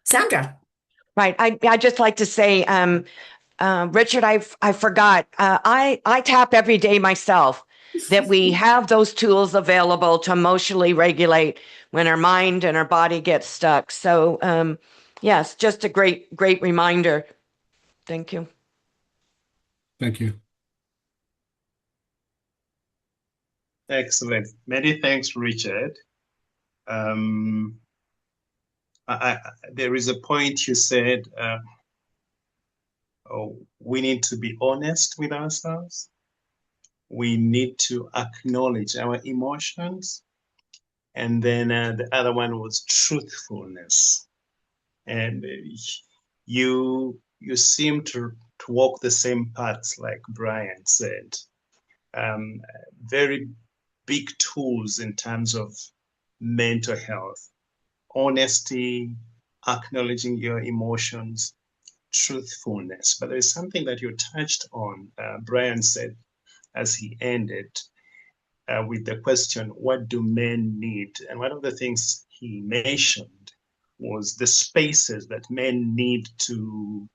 Sandra. Right. I just like to say, Richard, I forgot. I tap every day myself that we have those tools available to emotionally regulate when our mind and our body gets stuck. So, yes, just a great reminder. Thank you. Thank you. Excellent. Many thanks, Richard. There is a point you said, we need to be honest with ourselves. We need to acknowledge our emotions. And then the other one was truthfulness. And you seem to walk the same paths, like Brian said. Very big tools in terms of mental health. honesty, acknowledging your emotions, truthfulness. But there's something that you touched on, Brian said as he ended with the question, what do men need? And one of the things he mentioned was the spaces that men need to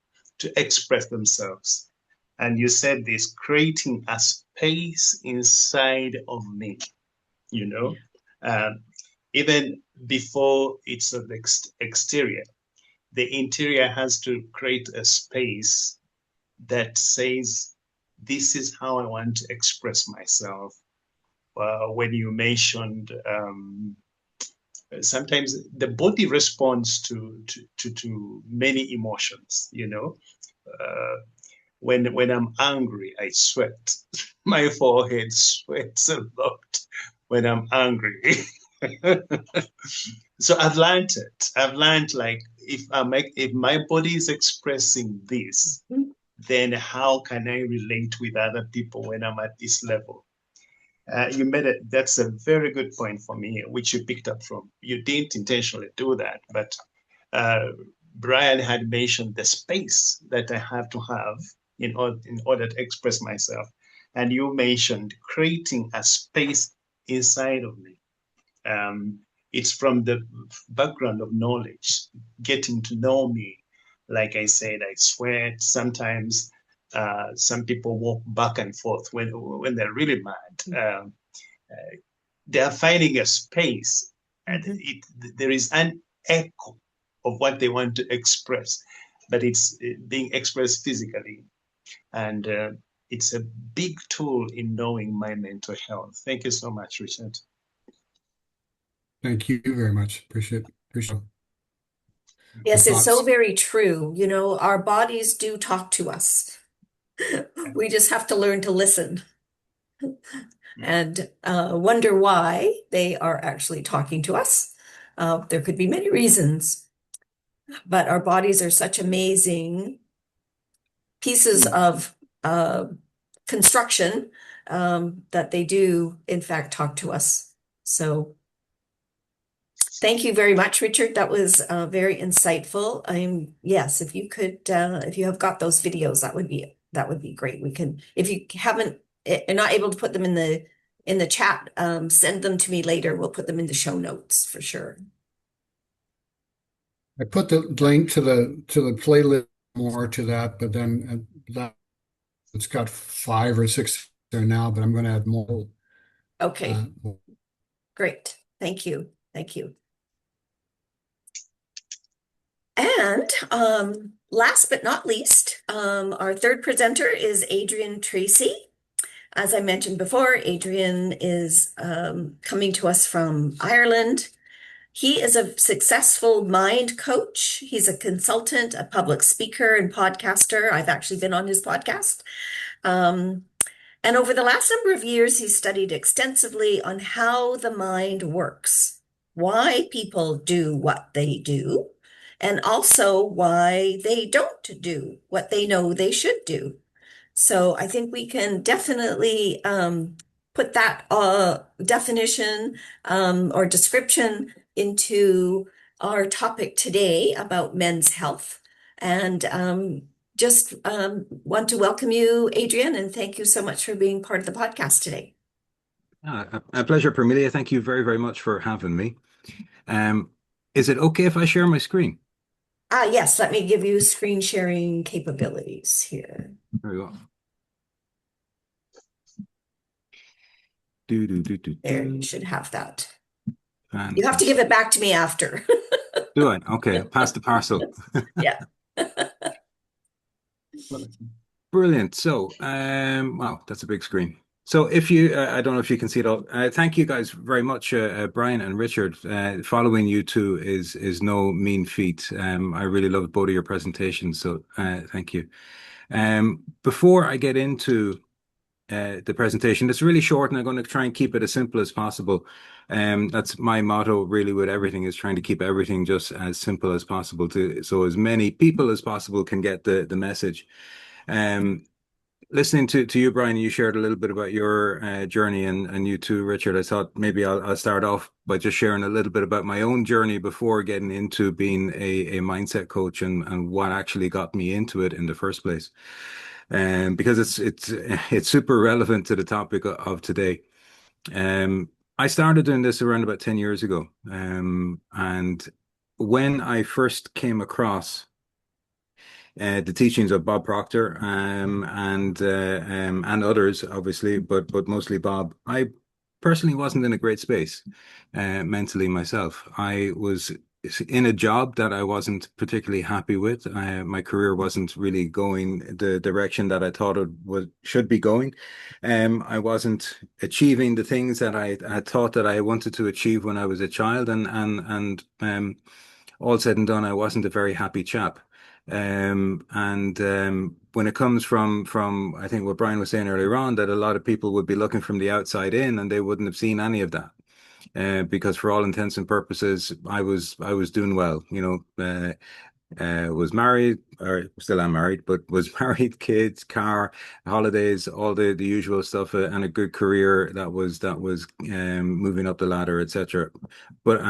express themselves. And you said this, creating a space inside of me, you know, even before it's of the exterior, the interior has to create a space that says, this is how I want to express myself. When you mentioned sometimes the body responds to many emotions, you know. When I'm angry, I sweat. My forehead sweats a lot when I'm angry. So I've learned it. I've learned, like, if my body is expressing this, then how can I relate with other people when I'm at this level? You made it. That's a very good point for me, which you picked up from. You didn't intentionally do that, but Brian had mentioned the space that I have to have in order to express myself. And you mentioned creating a space inside of me. It's from the background of knowledge, getting to know me. Like I said, I sweat sometimes. Some people walk back and forth when they're really mad. They are finding a space, and there is an echo of what they want to express, but it's being expressed physically. And it's a big tool in knowing my mental health. Thank you so much, Richard. Thank you very much. Appreciate Yes, the it's so thoughts. very true. You know, our bodies do talk to us. We just have to learn to listen and wonder why they are actually talking to us. There could be many reasons, but our bodies are such amazing pieces of construction that they do, in fact, talk to us. So thank you very much, Richard. That was very insightful. Yes, if you could, if you have got those videos, that would be great. We can, if you haven't, are not able to put them in the chat, send them to me later. We'll put them in the show notes for sure. I put the link to the playlist more to that, but then that it's got 5 or 6 there now, but I'm going to add more. Okay. Great. Thank you. Thank you. And last but not least, our third presenter is Adrian Tracy. As I mentioned before, Adrian is coming to us from Ireland. He is a successful mind coach. He's a consultant, a public speaker, and podcaster. I've actually been on his podcast. And over the last number of years, he's studied extensively on how the mind works, why people do what they do, and also why they don't do what they know they should do. So I think we can definitely put that definition or description into our topic today about men's health. And just want to welcome you, Adrian, and thank you so much for being part of the podcast today. A pleasure, Permilia. Thank you very, very much for having me. Is it okay if I share my screen? Yes, let me give you screen sharing capabilities here. There we go. There, you should have that. Fantastic. You have to give it back to me after. Do I? Okay, pass the parcel. Yeah. Brilliant. So, wow, that's a big screen. So if you, I don't know if you can see it all. Thank you guys very much, Brian and Richard. Following you two is no mean feat. I really loved both of your presentations, so thank you. Before I get into the presentation, it's really short, and I'm going to try and keep it as simple as possible. That's my motto, really, with everything, is trying to keep everything just as simple as possible, so as many people as possible can get the message. listening to you, Brian, you shared a little bit about your journey, and you too, Richard. I thought maybe I'll start off by just sharing a little bit about my own journey before getting into being a mindset coach, and what actually got me into it in the first place. And because it's super relevant to the topic of today. Um, I started doing this around about 10 years ago. And when I first came across the teachings of Bob Proctor, and others, obviously, but mostly Bob, I personally wasn't in a great space mentally myself. I was in a job that I wasn't particularly happy with. My career wasn't really going the direction that I thought it should be going. I wasn't achieving the things that I had thought that I wanted to achieve when I was a child, and all said and done, I wasn't a very happy chap. And when it comes from I think what Brian was saying earlier on, that a lot of people would be looking from the outside in, and they wouldn't have seen any of that. Because for all intents and purposes, I was doing well. Was married, or still am married, but was married, kids, car, holidays, all the usual stuff, and a good career that was moving up the ladder, etc. But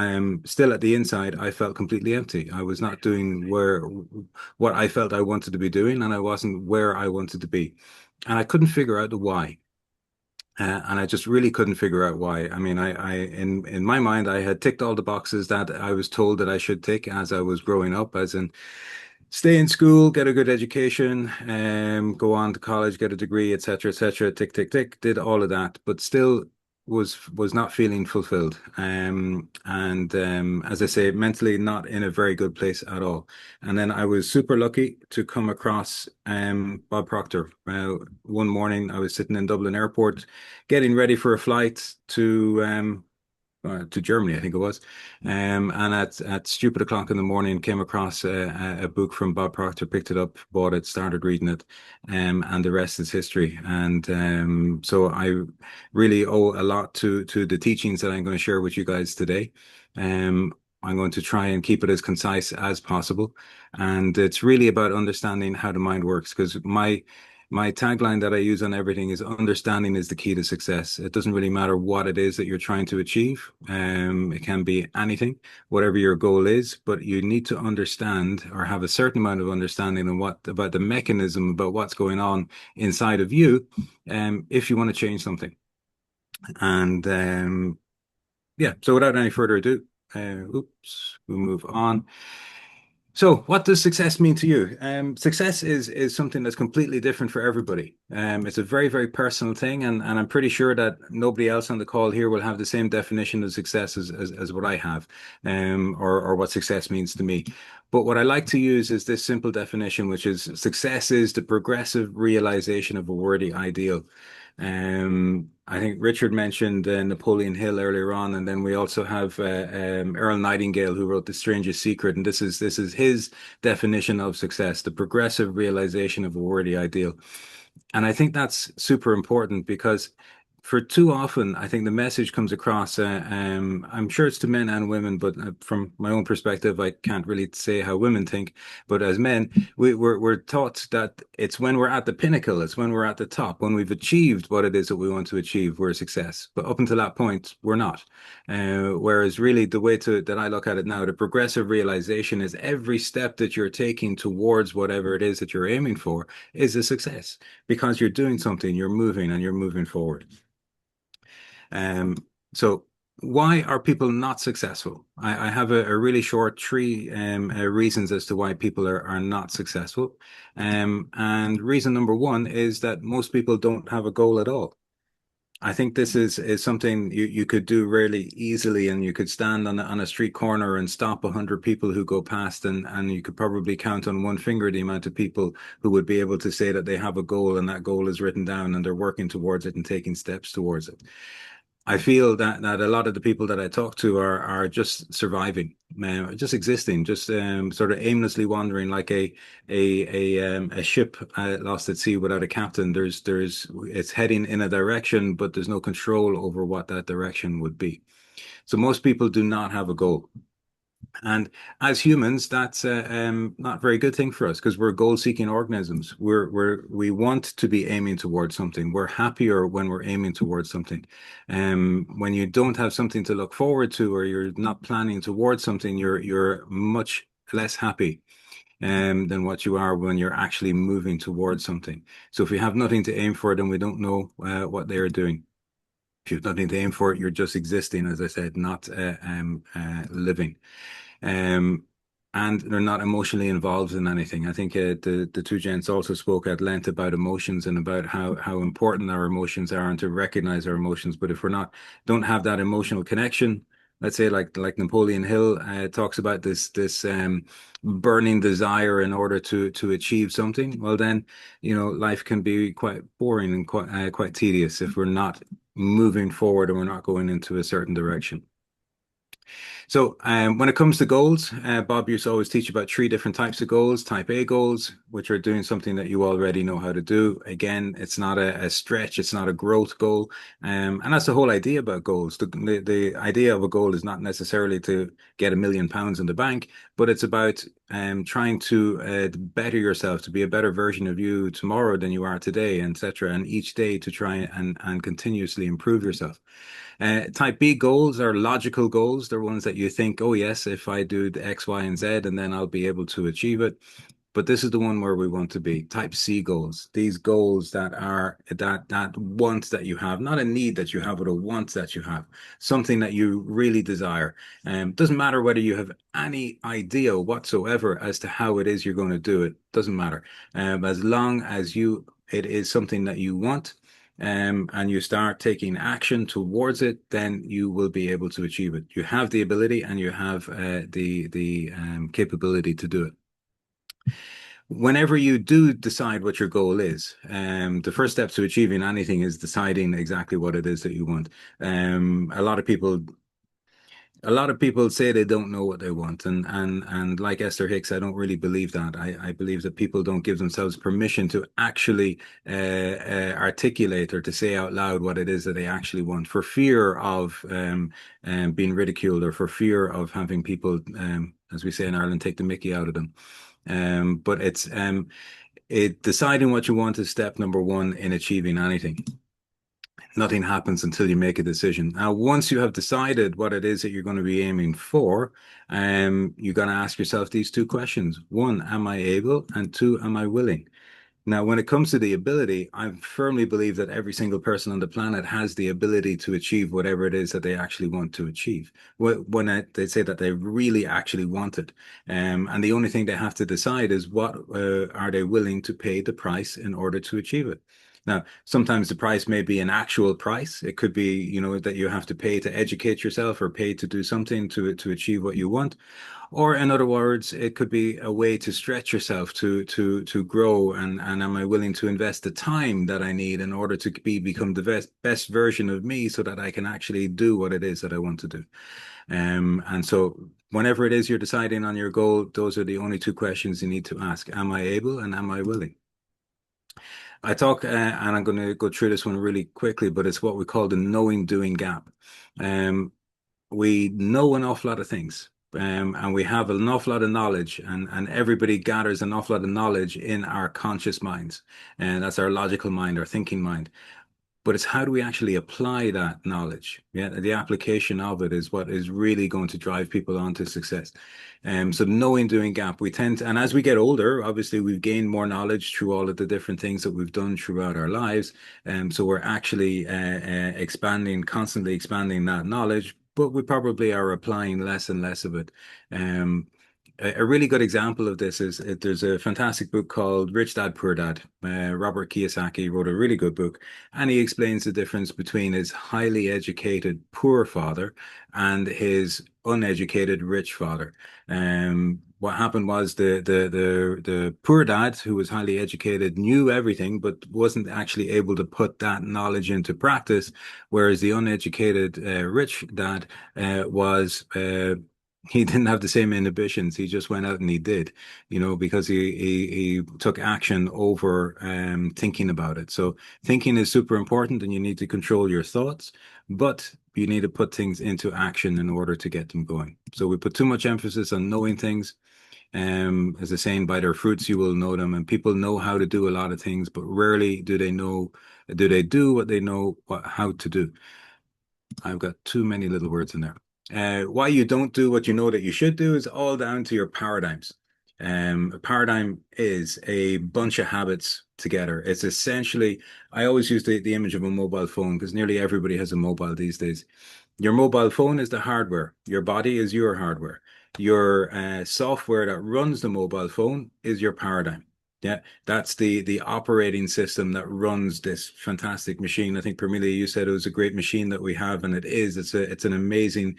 still at the inside, I felt completely empty. I was not doing what I felt I wanted to be doing, and I wasn't where I wanted to be, and I couldn't figure out the why. And I just really couldn't figure out why. I mean, in my mind, I had ticked all the boxes that I was told that I should tick as I was growing up, as in stay in school, get a good education, go on to college, get a degree, etc., etc. Tick, tick, tick. Did all of that, but still was not feeling fulfilled. And as I say, mentally not in a very good place at all. And then I was super lucky to come across Bob Proctor. One morning, I was sitting in Dublin Airport, getting ready for a flight to Germany, I think it was. And at stupid o'clock in the morning, came across a book from Bob Proctor, picked it up, bought it, started reading it, and the rest is history. And so I really owe a lot to the teachings that I'm going to share with you guys today. I'm going to try and keep it as concise as possible. And it's really about understanding how the mind works, because my tagline that I use on everything is understanding is the key to success. It doesn't really matter what it is that you're trying to achieve. It can be anything, whatever your goal is, but you need to understand or have a certain amount of understanding on about the mechanism, about what's going on inside of you, if you want to change something. And yeah, so without any further ado, we'll move on. So, what does success mean to you? Success is something that's completely different for everybody. It's a very, very personal thing, and I'm pretty sure that nobody else on the call here will have the same definition of success as what I have, or what success means to me. But what I like to use is this simple definition, which is success is the progressive realization of a worthy ideal. I think Richard mentioned Napoleon Hill earlier on, and then we also have Earl Nightingale, who wrote The Strangest Secret, and this is his definition of success: the progressive realization of a worthy ideal. And I think that's super important, because for too often, I think the message comes across. I'm sure it's to men and women, but from my own perspective, I can't really say how women think. But as men, we're taught that it's when we're at the pinnacle, it's when we're at the top, when we've achieved what it is that we want to achieve, we're a success. But up until that point, we're not. Whereas really the way that I look at it now, the progressive realization is every step that you're taking towards whatever it is that you're aiming for is a success, because you're doing something, you're moving, and you're moving forward. So why are people not successful? I have a really short three reasons as to why people are not successful. And reason number one is that most people don't have a goal at all. I think this is something you could do really easily, and you could stand on a street corner and stop 100 people who go past, and you could probably count on one finger the amount of people who would be able to say that they have a goal, and that goal is written down, and they're working towards it and taking steps towards it. I feel that a lot of the people that I talk to are just surviving, just existing, just sort of aimlessly wandering, like a ship lost at sea without a captain. It's heading in a direction, but there's no control over what that direction would be. So most people do not have a goal. And as humans, that's not a very good thing for us because we're goal-seeking organisms. We want to be aiming towards something. We're happier when we're aiming towards something. When you don't have something to look forward to, or you're not planning towards something, you're much less happy than what you are when you're actually moving towards something. So if we have nothing to aim for, then we don't know what they are doing. If you have nothing to aim for, you're just existing, as I said, not living. Um, and they're not emotionally involved in anything. I think the two gents also spoke at length about emotions and about how important our emotions are and to recognize our emotions. But if we're not don't have that emotional connection, let's say like Napoleon Hill talks about this burning desire in order to achieve something, well then life can be quite boring and quite tedious if we're not moving forward and we're not going into a certain direction. So when it comes to goals, Bob used to always teach about three different types of goals. Type A goals, which are doing something that you already know how to do. Again, it's not a stretch, it's not a growth goal. And that's the whole idea about goals. The idea of a goal is not necessarily to get £1 million in the bank, but it's about trying to better yourself, to be a better version of you tomorrow than you are today, etc. And each day to try and continuously improve yourself. Type B goals are logical goals. They're ones that you think, oh yes, if I do the X, Y, and Z, and then I'll be able to achieve it. But this is the one where we want to be. Type C goals. These goals that are that want that you have, not a need that you have, but a want that you have. Something that you really desire. Doesn't matter whether you have any idea whatsoever as to how it is you're going to do it. Doesn't matter. As long as it is something that you want, and you start taking action towards it, then you will be able to achieve it. You have the ability and you have the capability to do it. Whenever you do decide what your goal is, the first step to achieving anything is deciding exactly what it is that you want. A lot of people say they don't know what they want, and like Esther Hicks, I don't really believe that. I believe that people don't give themselves permission to actually articulate or to say out loud what it is that they actually want, for fear of being ridiculed or for fear of having people, as we say in Ireland, take the mickey out of them. But deciding what you want is step number one in achieving anything. Nothing happens until you make a decision. Now, once you have decided what it is that you're going to be aiming for, you're going to ask yourself these two questions. One, am I able? And two, am I willing? Now, when it comes to the ability, I firmly believe that every single person on the planet has the ability to achieve whatever it is that they actually want to achieve. They say that they really actually want it. And the only thing they have to decide is what are they willing to pay the price in order to achieve it. Now, sometimes the price may be an actual price. It could be, that you have to pay to educate yourself or pay to do something to achieve what you want. Or in other words, it could be a way to stretch yourself to grow, and am I willing to invest the time that I need in order to become the best version of me so that I can actually do what it is that I want to do. And so whenever it is you're deciding on your goal, those are the only two questions you need to ask. Am I able and am I willing? I talk, and I'm going to go through this one really quickly, but it's what we call the knowing doing gap. We know an awful lot of things, and we have an awful lot of knowledge, and everybody gathers an awful lot of knowledge in our conscious minds, and that's our logical mind, our thinking mind. But it's how do we actually apply that knowledge? Yeah, the application of it is what is really going to drive people on to success. So knowing doing gap, we tend to, and as we get older, obviously we've gained more knowledge through all of the different things that we've done throughout our lives. So we're actually constantly expanding that knowledge, but we probably are applying less and less of it. A really good example of this is there's a fantastic book called Rich Dad Poor Dad. Robert Kiyosaki wrote a really good book, and he explains the difference between his highly educated poor father and his uneducated rich father. What happened was the poor dad, who was highly educated, knew everything, but wasn't actually able to put that knowledge into practice, whereas the uneducated rich dad was he didn't have the same inhibitions. He just went out and he did, because he took action over thinking about it. So thinking is super important, and you need to control your thoughts, but you need to put things into action in order to get them going. So we put too much emphasis on knowing things. As the saying, by their fruits you will know them. And people know how to do a lot of things, but rarely do they do what they know how to do. I've got too many little words in there. Why you don't do what you know that you should do is all down to your paradigms. A paradigm is a bunch of habits together. It's essentially, I always use the image of a mobile phone because nearly everybody has a mobile these days. Your mobile phone is the hardware. Your body is your hardware. Your software that runs the mobile phone is your paradigm. Yeah, that's the operating system that runs this fantastic machine. I think Permelia, you said it was a great machine that we have, and it is. It's an amazing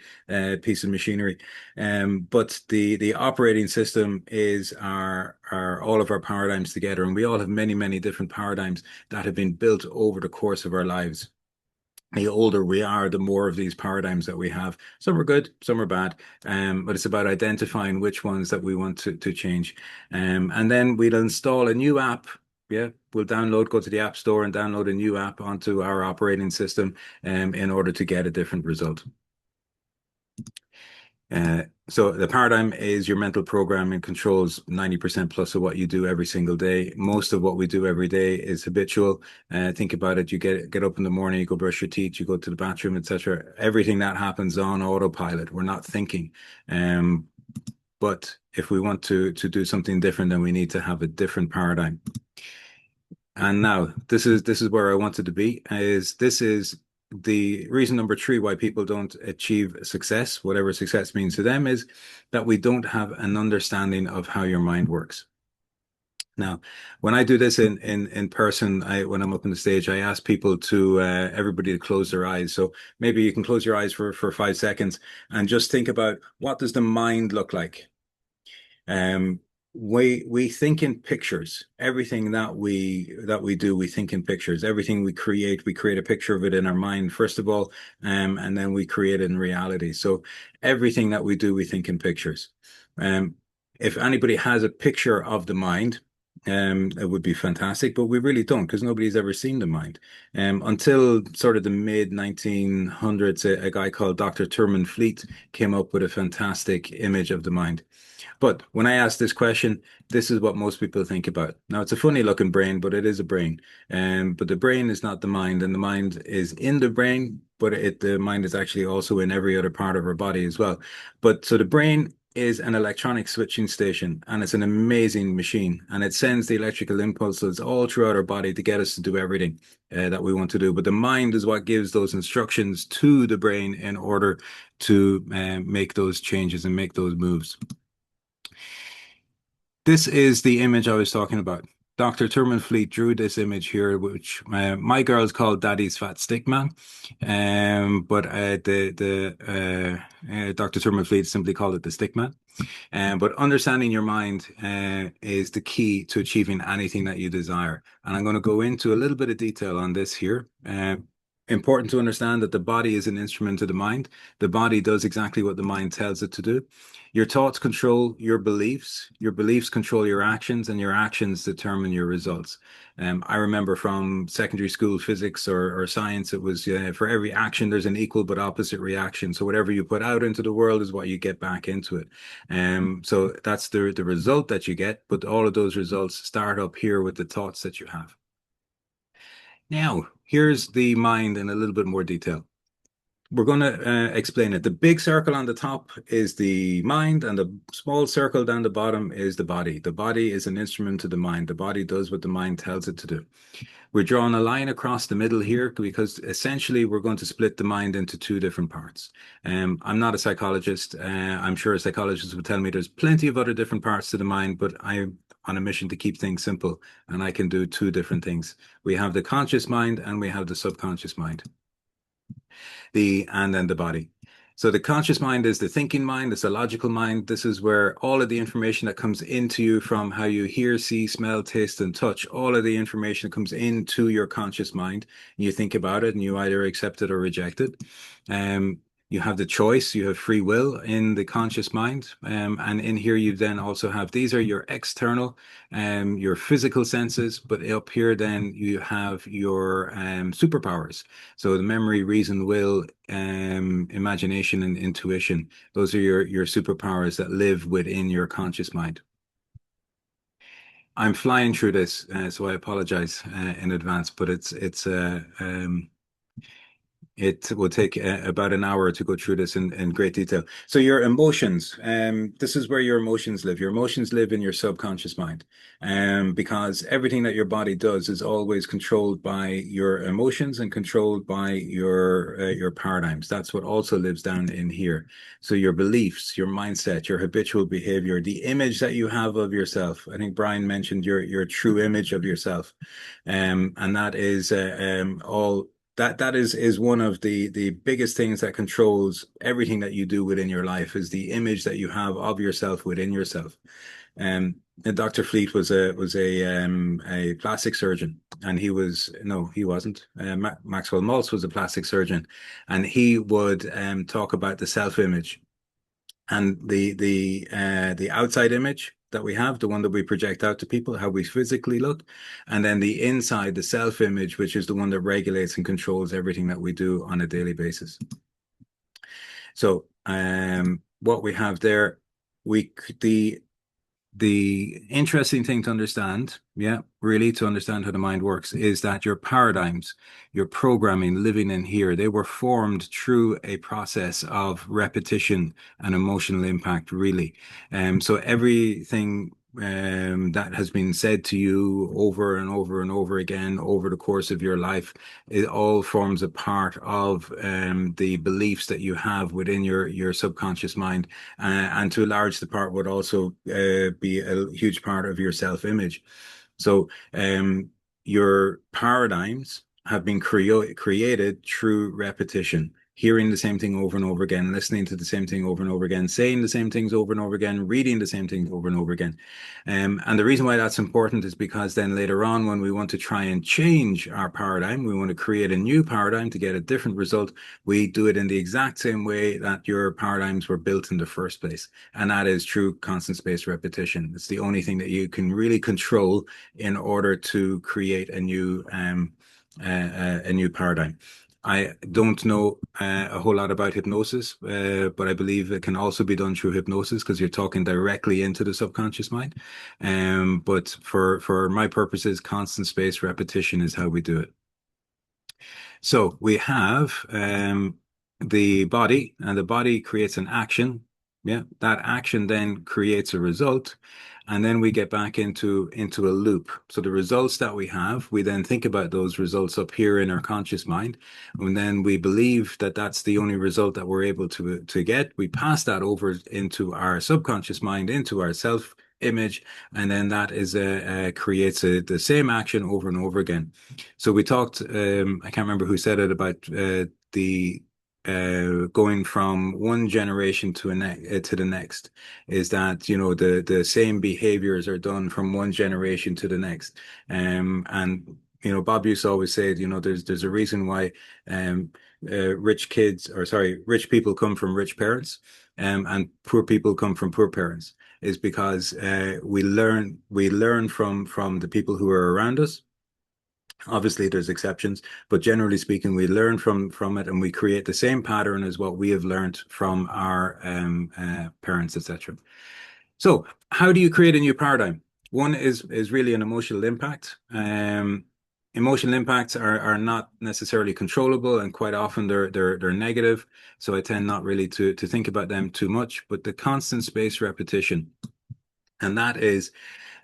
piece of machinery. But the operating system is our all of our paradigms together, and we all have many different paradigms that have been built over the course of our lives. The older we are, the more of these paradigms that we have. Some are good, some are bad, but it's about identifying which ones that we want to change. And then we'll install a new app. Yeah, we'll go to the App Store and download a new app onto our operating system in order to get a different result. So the paradigm is your mental program and controls 90% plus of what you do every single day. Most of what we do every day is habitual. Think about it. You get up in the morning, you go brush your teeth, you go to the bathroom, etc. Everything that happens on autopilot. We're not thinking. But if we want to do something different, then we need to have a different paradigm. And now this is where I wanted to be. This is the reason number 3 why people don't achieve success, whatever success means to them, is that we don't have an understanding of how your mind works. Now, when I do this in person, when I'm up on the stage, I ask people everybody to close their eyes. So maybe you can close your eyes for 5 seconds and just think about, what does the mind look like? We think in pictures. Everything that we do, we think in pictures. Everything we create a picture of it in our mind, first of all, and then we create it in reality. So everything that we do, we think in pictures. If anybody has a picture of the mind, it would be fantastic, but we really don't, because nobody's ever seen the mind. Until sort of the mid 1900s, a guy called Dr. Thurman Fleet came up with a fantastic image of the mind. But when I ask this question, this is what most people think about. Now, it's a funny looking brain, but it is a brain. But the brain is not the mind, and the mind is in the brain, but the mind is actually also in every other part of our body as well. But so the brain is an electronic switching station, and it's an amazing machine, and it sends the electrical impulses all throughout our body to get us to do everything that we want to do. But the mind is what gives those instructions to the brain in order to make those changes and make those moves. This is the image I was talking about. Dr. Thurman Fleet drew this image here, which my girls call Daddy's Fat Stick Man, but Dr. Thurman Fleet simply called it the Stick Man. But understanding your mind is the key to achieving anything that you desire. And I'm going to go into a little bit of detail on this here. Important to understand that the body is an instrument of the mind. The body does exactly what the mind tells it to do. Your thoughts control your beliefs control your actions, and your actions determine your results. I remember from secondary school physics or science, it was for every action, there's an equal but opposite reaction. So whatever you put out into the world is what you get back into it. So that's the result that you get, but all of those results start up here with the thoughts that you have. Now, here's the mind in a little bit more detail. We're going to explain it. The big circle on the top is the mind, and the small circle down the bottom is the body. The body is an instrument to the mind. The body does what the mind tells it to do. We're drawing a line across the middle here because essentially we're going to split the mind into 2 different parts. I'm not a psychologist. I'm sure a psychologist would tell me there's plenty of other different parts to the mind, but I'm on a mission to keep things simple, and I can do 2 different things. We have the conscious mind and we have the subconscious mind. And then the body. So the conscious mind is the thinking mind, it's the logical mind. This is where all of the information that comes into you from how you hear, see, smell, taste, and touch, all of the information that comes into your conscious mind. You think about it and you either accept it or reject it. You have the choice, you have free will in the conscious mind. And in here, you then also have, these are your external, your physical senses, but up here, then you have your superpowers. So the memory, reason, will, imagination, and intuition. Those are your superpowers that live within your conscious mind. I'm flying through this, so I apologize in advance, but it will take about an hour to go through this in great detail. So your emotions, this is where your emotions live. Your emotions live in your subconscious mind, because everything that your body does is always controlled by your emotions and controlled by your paradigms. That's what also lives down in here. So your beliefs, your mindset, your habitual behavior, the image that you have of yourself. I think Brian mentioned your true image of yourself, and that is all that is one of the biggest things that controls everything that you do within your life, is the image that you have of yourself within yourself. And Dr. Fleet was a plastic surgeon, and he wasn't. Maxwell Maltz was a plastic surgeon, and he would talk about the self-image and the outside image that we have, the one that we project out to people, how we physically look, and then the inside, the self-image, which is the one that regulates and controls everything that we do on a daily basis. So what we have there, the interesting thing to understand, really to understand how the mind works, is that your paradigms, your programming living in here, they were formed through a process of repetition and emotional impact, really. So everything that has been said to you over and over and over again over the course of your life, it all forms a part of the beliefs that you have within your subconscious mind, and to a large part would also be a huge part of your self-image. So your paradigms have been created through repetition, hearing the same thing over and over again, listening to the same thing over and over again, saying the same things over and over again, reading the same things over and over again. And the reason why that's important is because then later on, when we want to try and change our paradigm, we want to create a new paradigm to get a different result, we do it in the exact same way that your paradigms were built in the first place. And that is through constant spaced repetition. It's the only thing that you can really control in order to create a new paradigm. I don't know a whole lot about hypnosis, but I believe it can also be done through hypnosis, because you're talking directly into the subconscious mind. But for my purposes, constant space repetition is how we do it. So we have the body, and the body creates an action. Yeah, that action then creates a result. And then we get back into a loop. So the results that we have, we then think about those results up here in our conscious mind. And then we believe that that's the only result that we're able to get. We pass that over into our subconscious mind, into our self image, and then that is creates the same action over and over again. So we talked, I can't remember who said it, about the going from one generation to the next, is that the same behaviors are done from one generation to the next. And Bob used to always say, there's a reason why rich people come from rich parents, and poor people come from poor parents, is because we learn from the people who are around us. Obviously, there's exceptions, but generally speaking, we learn from it, and we create the same pattern as what we have learned from our parents, etc. So, how do you create a new paradigm? One is really an emotional impact. Emotional impacts are not necessarily controllable, and quite often they're negative. So I tend not really to think about them too much. But the constant space repetition, and that is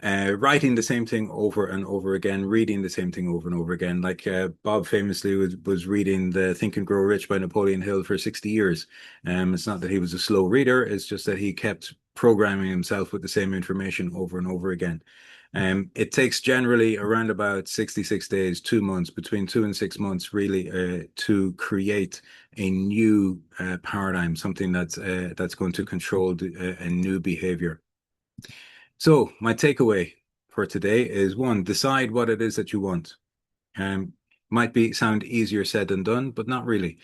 writing the same thing over and over again, reading the same thing over and over again. Like Bob famously was reading the Think and Grow Rich by Napoleon Hill for 60 years. It's not that he was a slow reader, it's just that he kept programming himself with the same information over and over again. It takes generally around about 66 days, 2 months, between 2 and 6 months, really, to create a new paradigm, something that's going to control a new behavior. So my takeaway for today is, one, decide what it is that you want. Might sound easier said than done, but not really.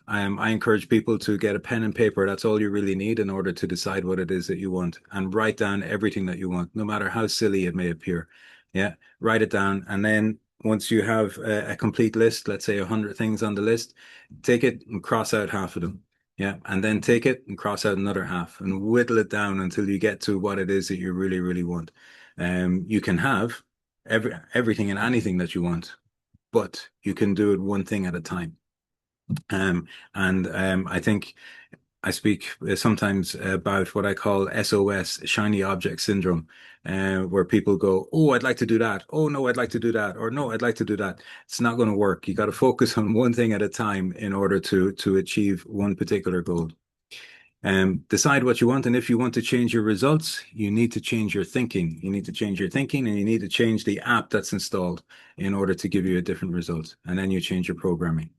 I encourage people to get a pen and paper. That's all you really need in order to decide what it is that you want, and write down everything that you want, no matter how silly it may appear. Yeah, write it down. And then once you have a complete list, let's say 100 things on the list, take it and cross out half of them. Yeah, and then take it and cross out another half and whittle it down until you get to what it is that you really, really want. You can have everything and anything that you want, but you can do it one thing at a time. I think I speak sometimes about what I call SOS, shiny object syndrome, where people go, "Oh, I'd like to do that. Oh, no, I'd like to do that. Or no, I'd like to do that." It's not going to work. You got to focus on one thing at a time in order to achieve one particular goal. Decide what you want, and if you want to change your results, you need to change your thinking. You need to change your thinking, and you need to change the app that's installed in order to give you a different result. And then you change your programming.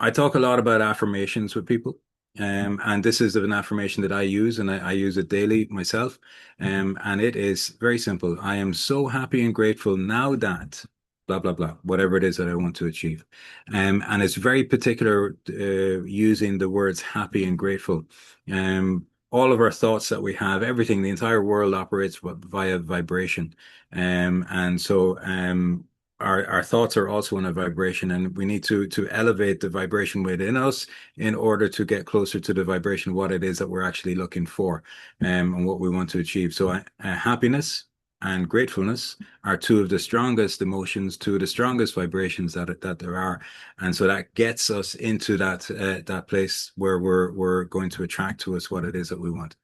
I talk a lot about affirmations with people. And this is an affirmation that I use, and I use it daily myself. And it is very simple. I am so happy and grateful now that blah, blah, blah, whatever it is that I want to achieve. And it's very particular using the words happy and grateful. All of our thoughts that we have, everything, the entire world operates via vibration. And so our thoughts are also in a vibration, and we need to elevate the vibration within us in order to get closer to the vibration, what it is that we're actually looking for, and what we want to achieve. So happiness and gratefulness are two of the strongest emotions, two of the strongest vibrations that there are, and so that gets us into that place where we're going to attract to us what it is that we want.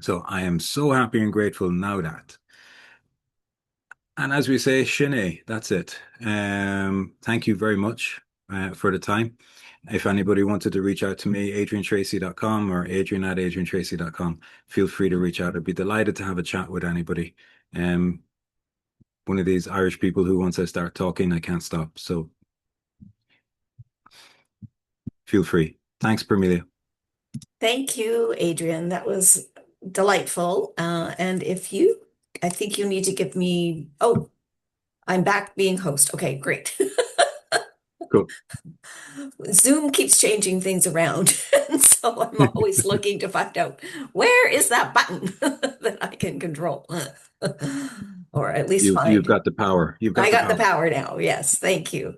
So I am so happy and grateful now that. And as we say, Shine, that's it. Thank you very much for the time. If anybody wanted to reach out to me, adriantracy.com or adrian@adriantracy.com, feel free to reach out. I'd be delighted to have a chat with anybody. One of these Irish people who, once I start talking, I can't stop. So feel free. Thanks, Permelia. Thank you, Adrian. That was delightful. And I think you need to give me, oh, I'm back being host. Okay, great. Cool. Zoom keeps changing things around. And so I'm always looking to find out where is that button that I can control. Or at least You've got the power. I got the power now. Yes, thank you.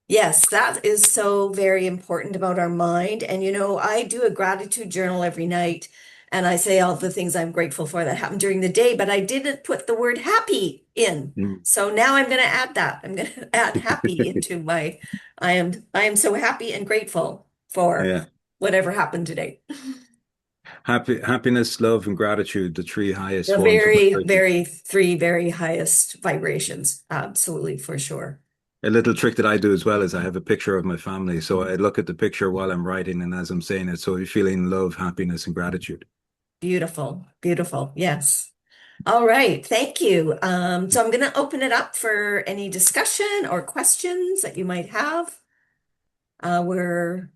Yes, that is so very important about our mind. And I do a gratitude journal every night, and I say all the things I'm grateful for that happened during the day, but I didn't put the word happy in. So now I'm going to add that. I'm going to add happy into my I am so happy and grateful for whatever happened today. Happiness, love, and gratitude, the three highest The forms of three very highest vibrations. Absolutely, for sure. A little trick that I do as well is I have a picture of my family. So I look at the picture while I'm writing and as I'm saying it. So you're feeling love, happiness, and gratitude. Beautiful, beautiful. Yes. All right. Thank you. So I'm going to open it up for any discussion or questions that you might have. We're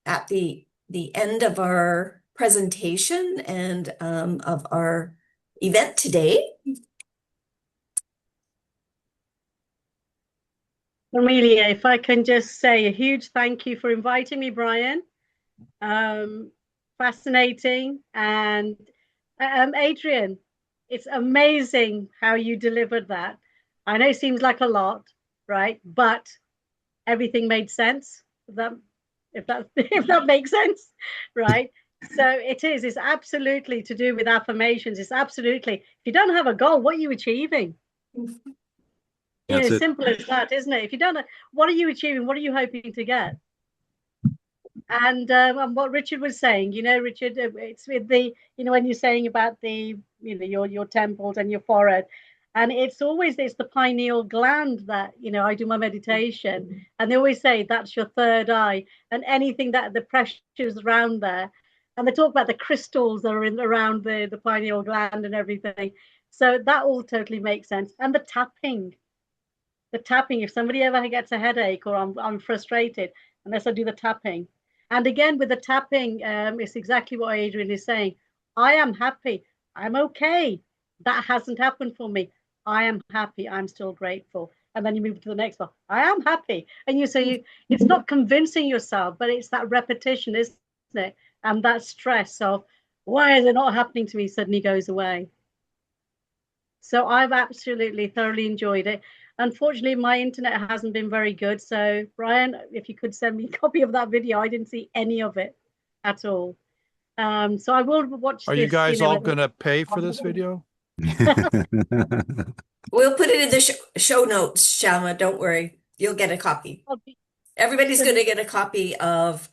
at the end of our presentation and of our event today. Amelia, if I can just say a huge thank you for inviting me, Brian. Fascinating. And Adrian, it's amazing how you delivered that. I know it seems like a lot, right? But everything made sense. If that makes sense, right? So it's absolutely to do with affirmations. It's absolutely, if you don't have a goal, what are you achieving? Simple as that, isn't it? If you don't know, what are you achieving? What are you hoping to get? And what Richard was saying, Richard, it's with the, when you're saying about the, your temples and your forehead, and it's the pineal gland that, I do my meditation, and they always say that's your third eye, and anything that the pressures around there, and they talk about the crystals that are around the pineal gland and everything. So that all totally makes sense. And the tapping, if somebody ever gets a headache or I'm frustrated, unless I do the tapping. And again, with the tapping, it's exactly what Adrian is saying. I am happy. I'm okay. That hasn't happened for me. I am happy. I'm still grateful. and then you move to the next one. I am happy. And it's not convincing yourself, but it's that repetition, isn't it? And that stress of, why is it not happening to me, suddenly goes away. So I've absolutely thoroughly enjoyed it. Unfortunately, my internet hasn't been very good. So Brian, if you could send me a copy of that video, I didn't see any of it at all. So I will watch Are this. you guys all going to pay for this video? We'll put it in the show notes, Shama. Don't worry. You'll get a copy. Everybody's going to get a copy of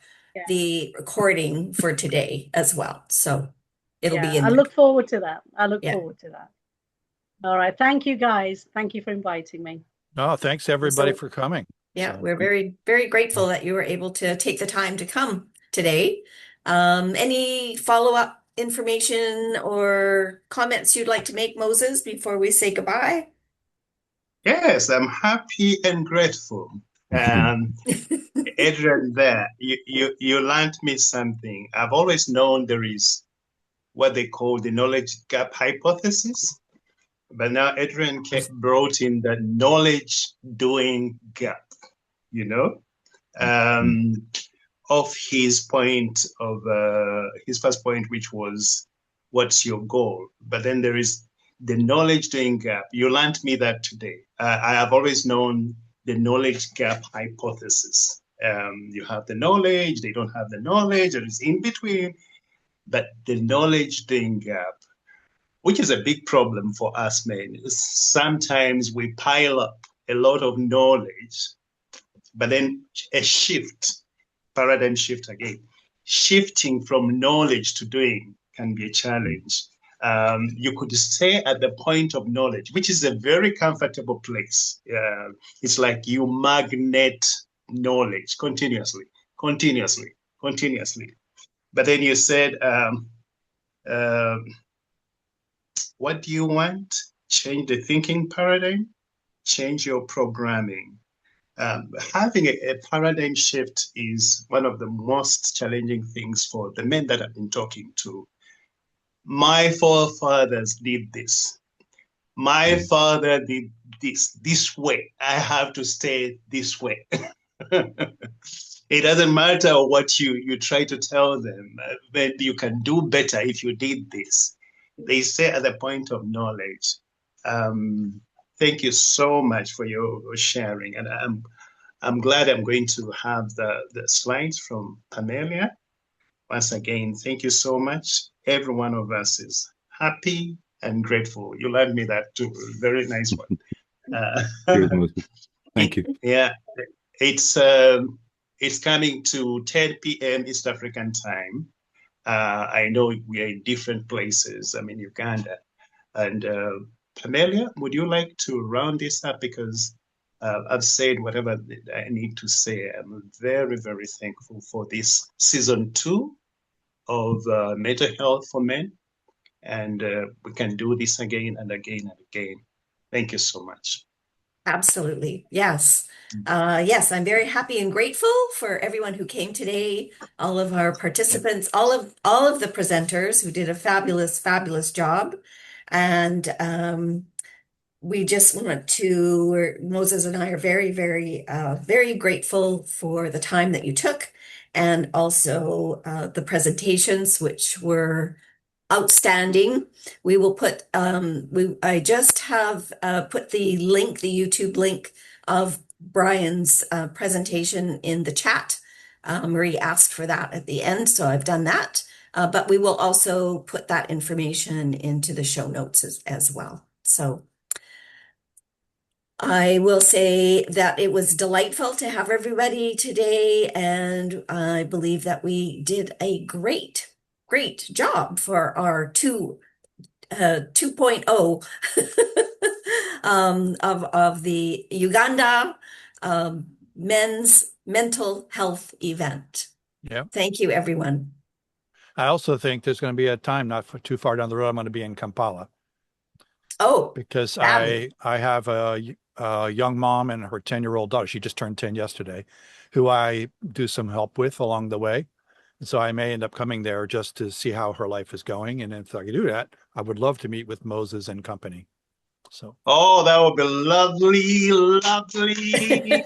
the recording for today as well. So it'll be in I there. look forward to that. I look forward to that. All right. Thank you, guys. Thank you for inviting me. Oh, thanks everybody for coming. Yeah, we're very, very grateful that you were able to take the time to come today. Any follow-up information or comments you'd like to make, Moses, before we say goodbye? Yes, I'm happy and grateful. Adrian, there, you learned me something. I've always known there is what they call the knowledge gap hypothesis, but now Adrian brought in the knowledge doing gap, of his point of his first point, which was what's your goal? But then there is the knowledge doing gap. You learned me that today. I have always known the knowledge gap hypothesis. You have the knowledge, they don't have the knowledge, there is in between, but the knowledge doing gap, which is a big problem for us men. Sometimes we pile up a lot of knowledge, but then a paradigm shift again. Shifting from knowledge to doing can be a challenge. You could stay at the point of knowledge, which is a very comfortable place. It's like you magnet knowledge continuously. But then you said, what do you want? Change the thinking paradigm, change your programming. Having a paradigm shift is one of the most challenging things for the men that I've been talking to. My forefathers did this. My father did this way. I have to stay this way. It doesn't matter what you try to tell them, but you can do better if you did this. They stay at the point of knowledge. Thank you so much for your sharing. And I'm glad I'm going to have the slides from Pamelia. Once again, thank you so much. Every one of us is happy and grateful. You learned me that too. Very nice one. Thank you. Yeah, it's coming to 10 p.m. East African time. I know we are in different places. I'm in Uganda. And Pamelia, would you like to round this up? Because I've said whatever I need to say. I'm very, very thankful for this season 2 of mental health for men. And we can do this again and again and again. Thank you so much. Absolutely. Yes. Yes, I'm very happy and grateful for everyone who came today, all of our participants, all of the presenters who did a fabulous, fabulous job. And we just want to, Moses and I are very, very, very grateful for the time that you took, and also the presentations, which were outstanding. We will put, I just have put the link, the YouTube link of Brian's presentation in the chat. Marie asked for that at the end, so I've done that. But we will also put that information into the show notes as well. So I will say that it was delightful to have everybody today, and I believe that we did a great job for our 2.0 of the Uganda men's mental health event. Yeah. Thank you, everyone. I also think there's going to be a time not too far down the road, I'm going to be in Kampala. Oh, because sadly. I have a young mom and her 10-year-old daughter. She just turned 10 yesterday, who I do some help with along the way. And so I may end up coming there just to see how her life is going. And if I can do that, I would love to meet with Moses and company. So. Oh, that would be lovely, lovely.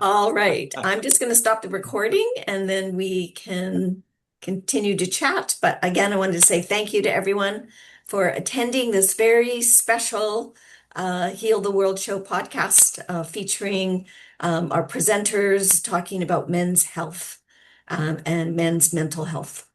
All right. I'm just going to stop the recording and then we can continue to chat. But again, I wanted to say thank you to everyone for attending this very special Heal the World Show podcast featuring our presenters talking about men's health and men's mental health.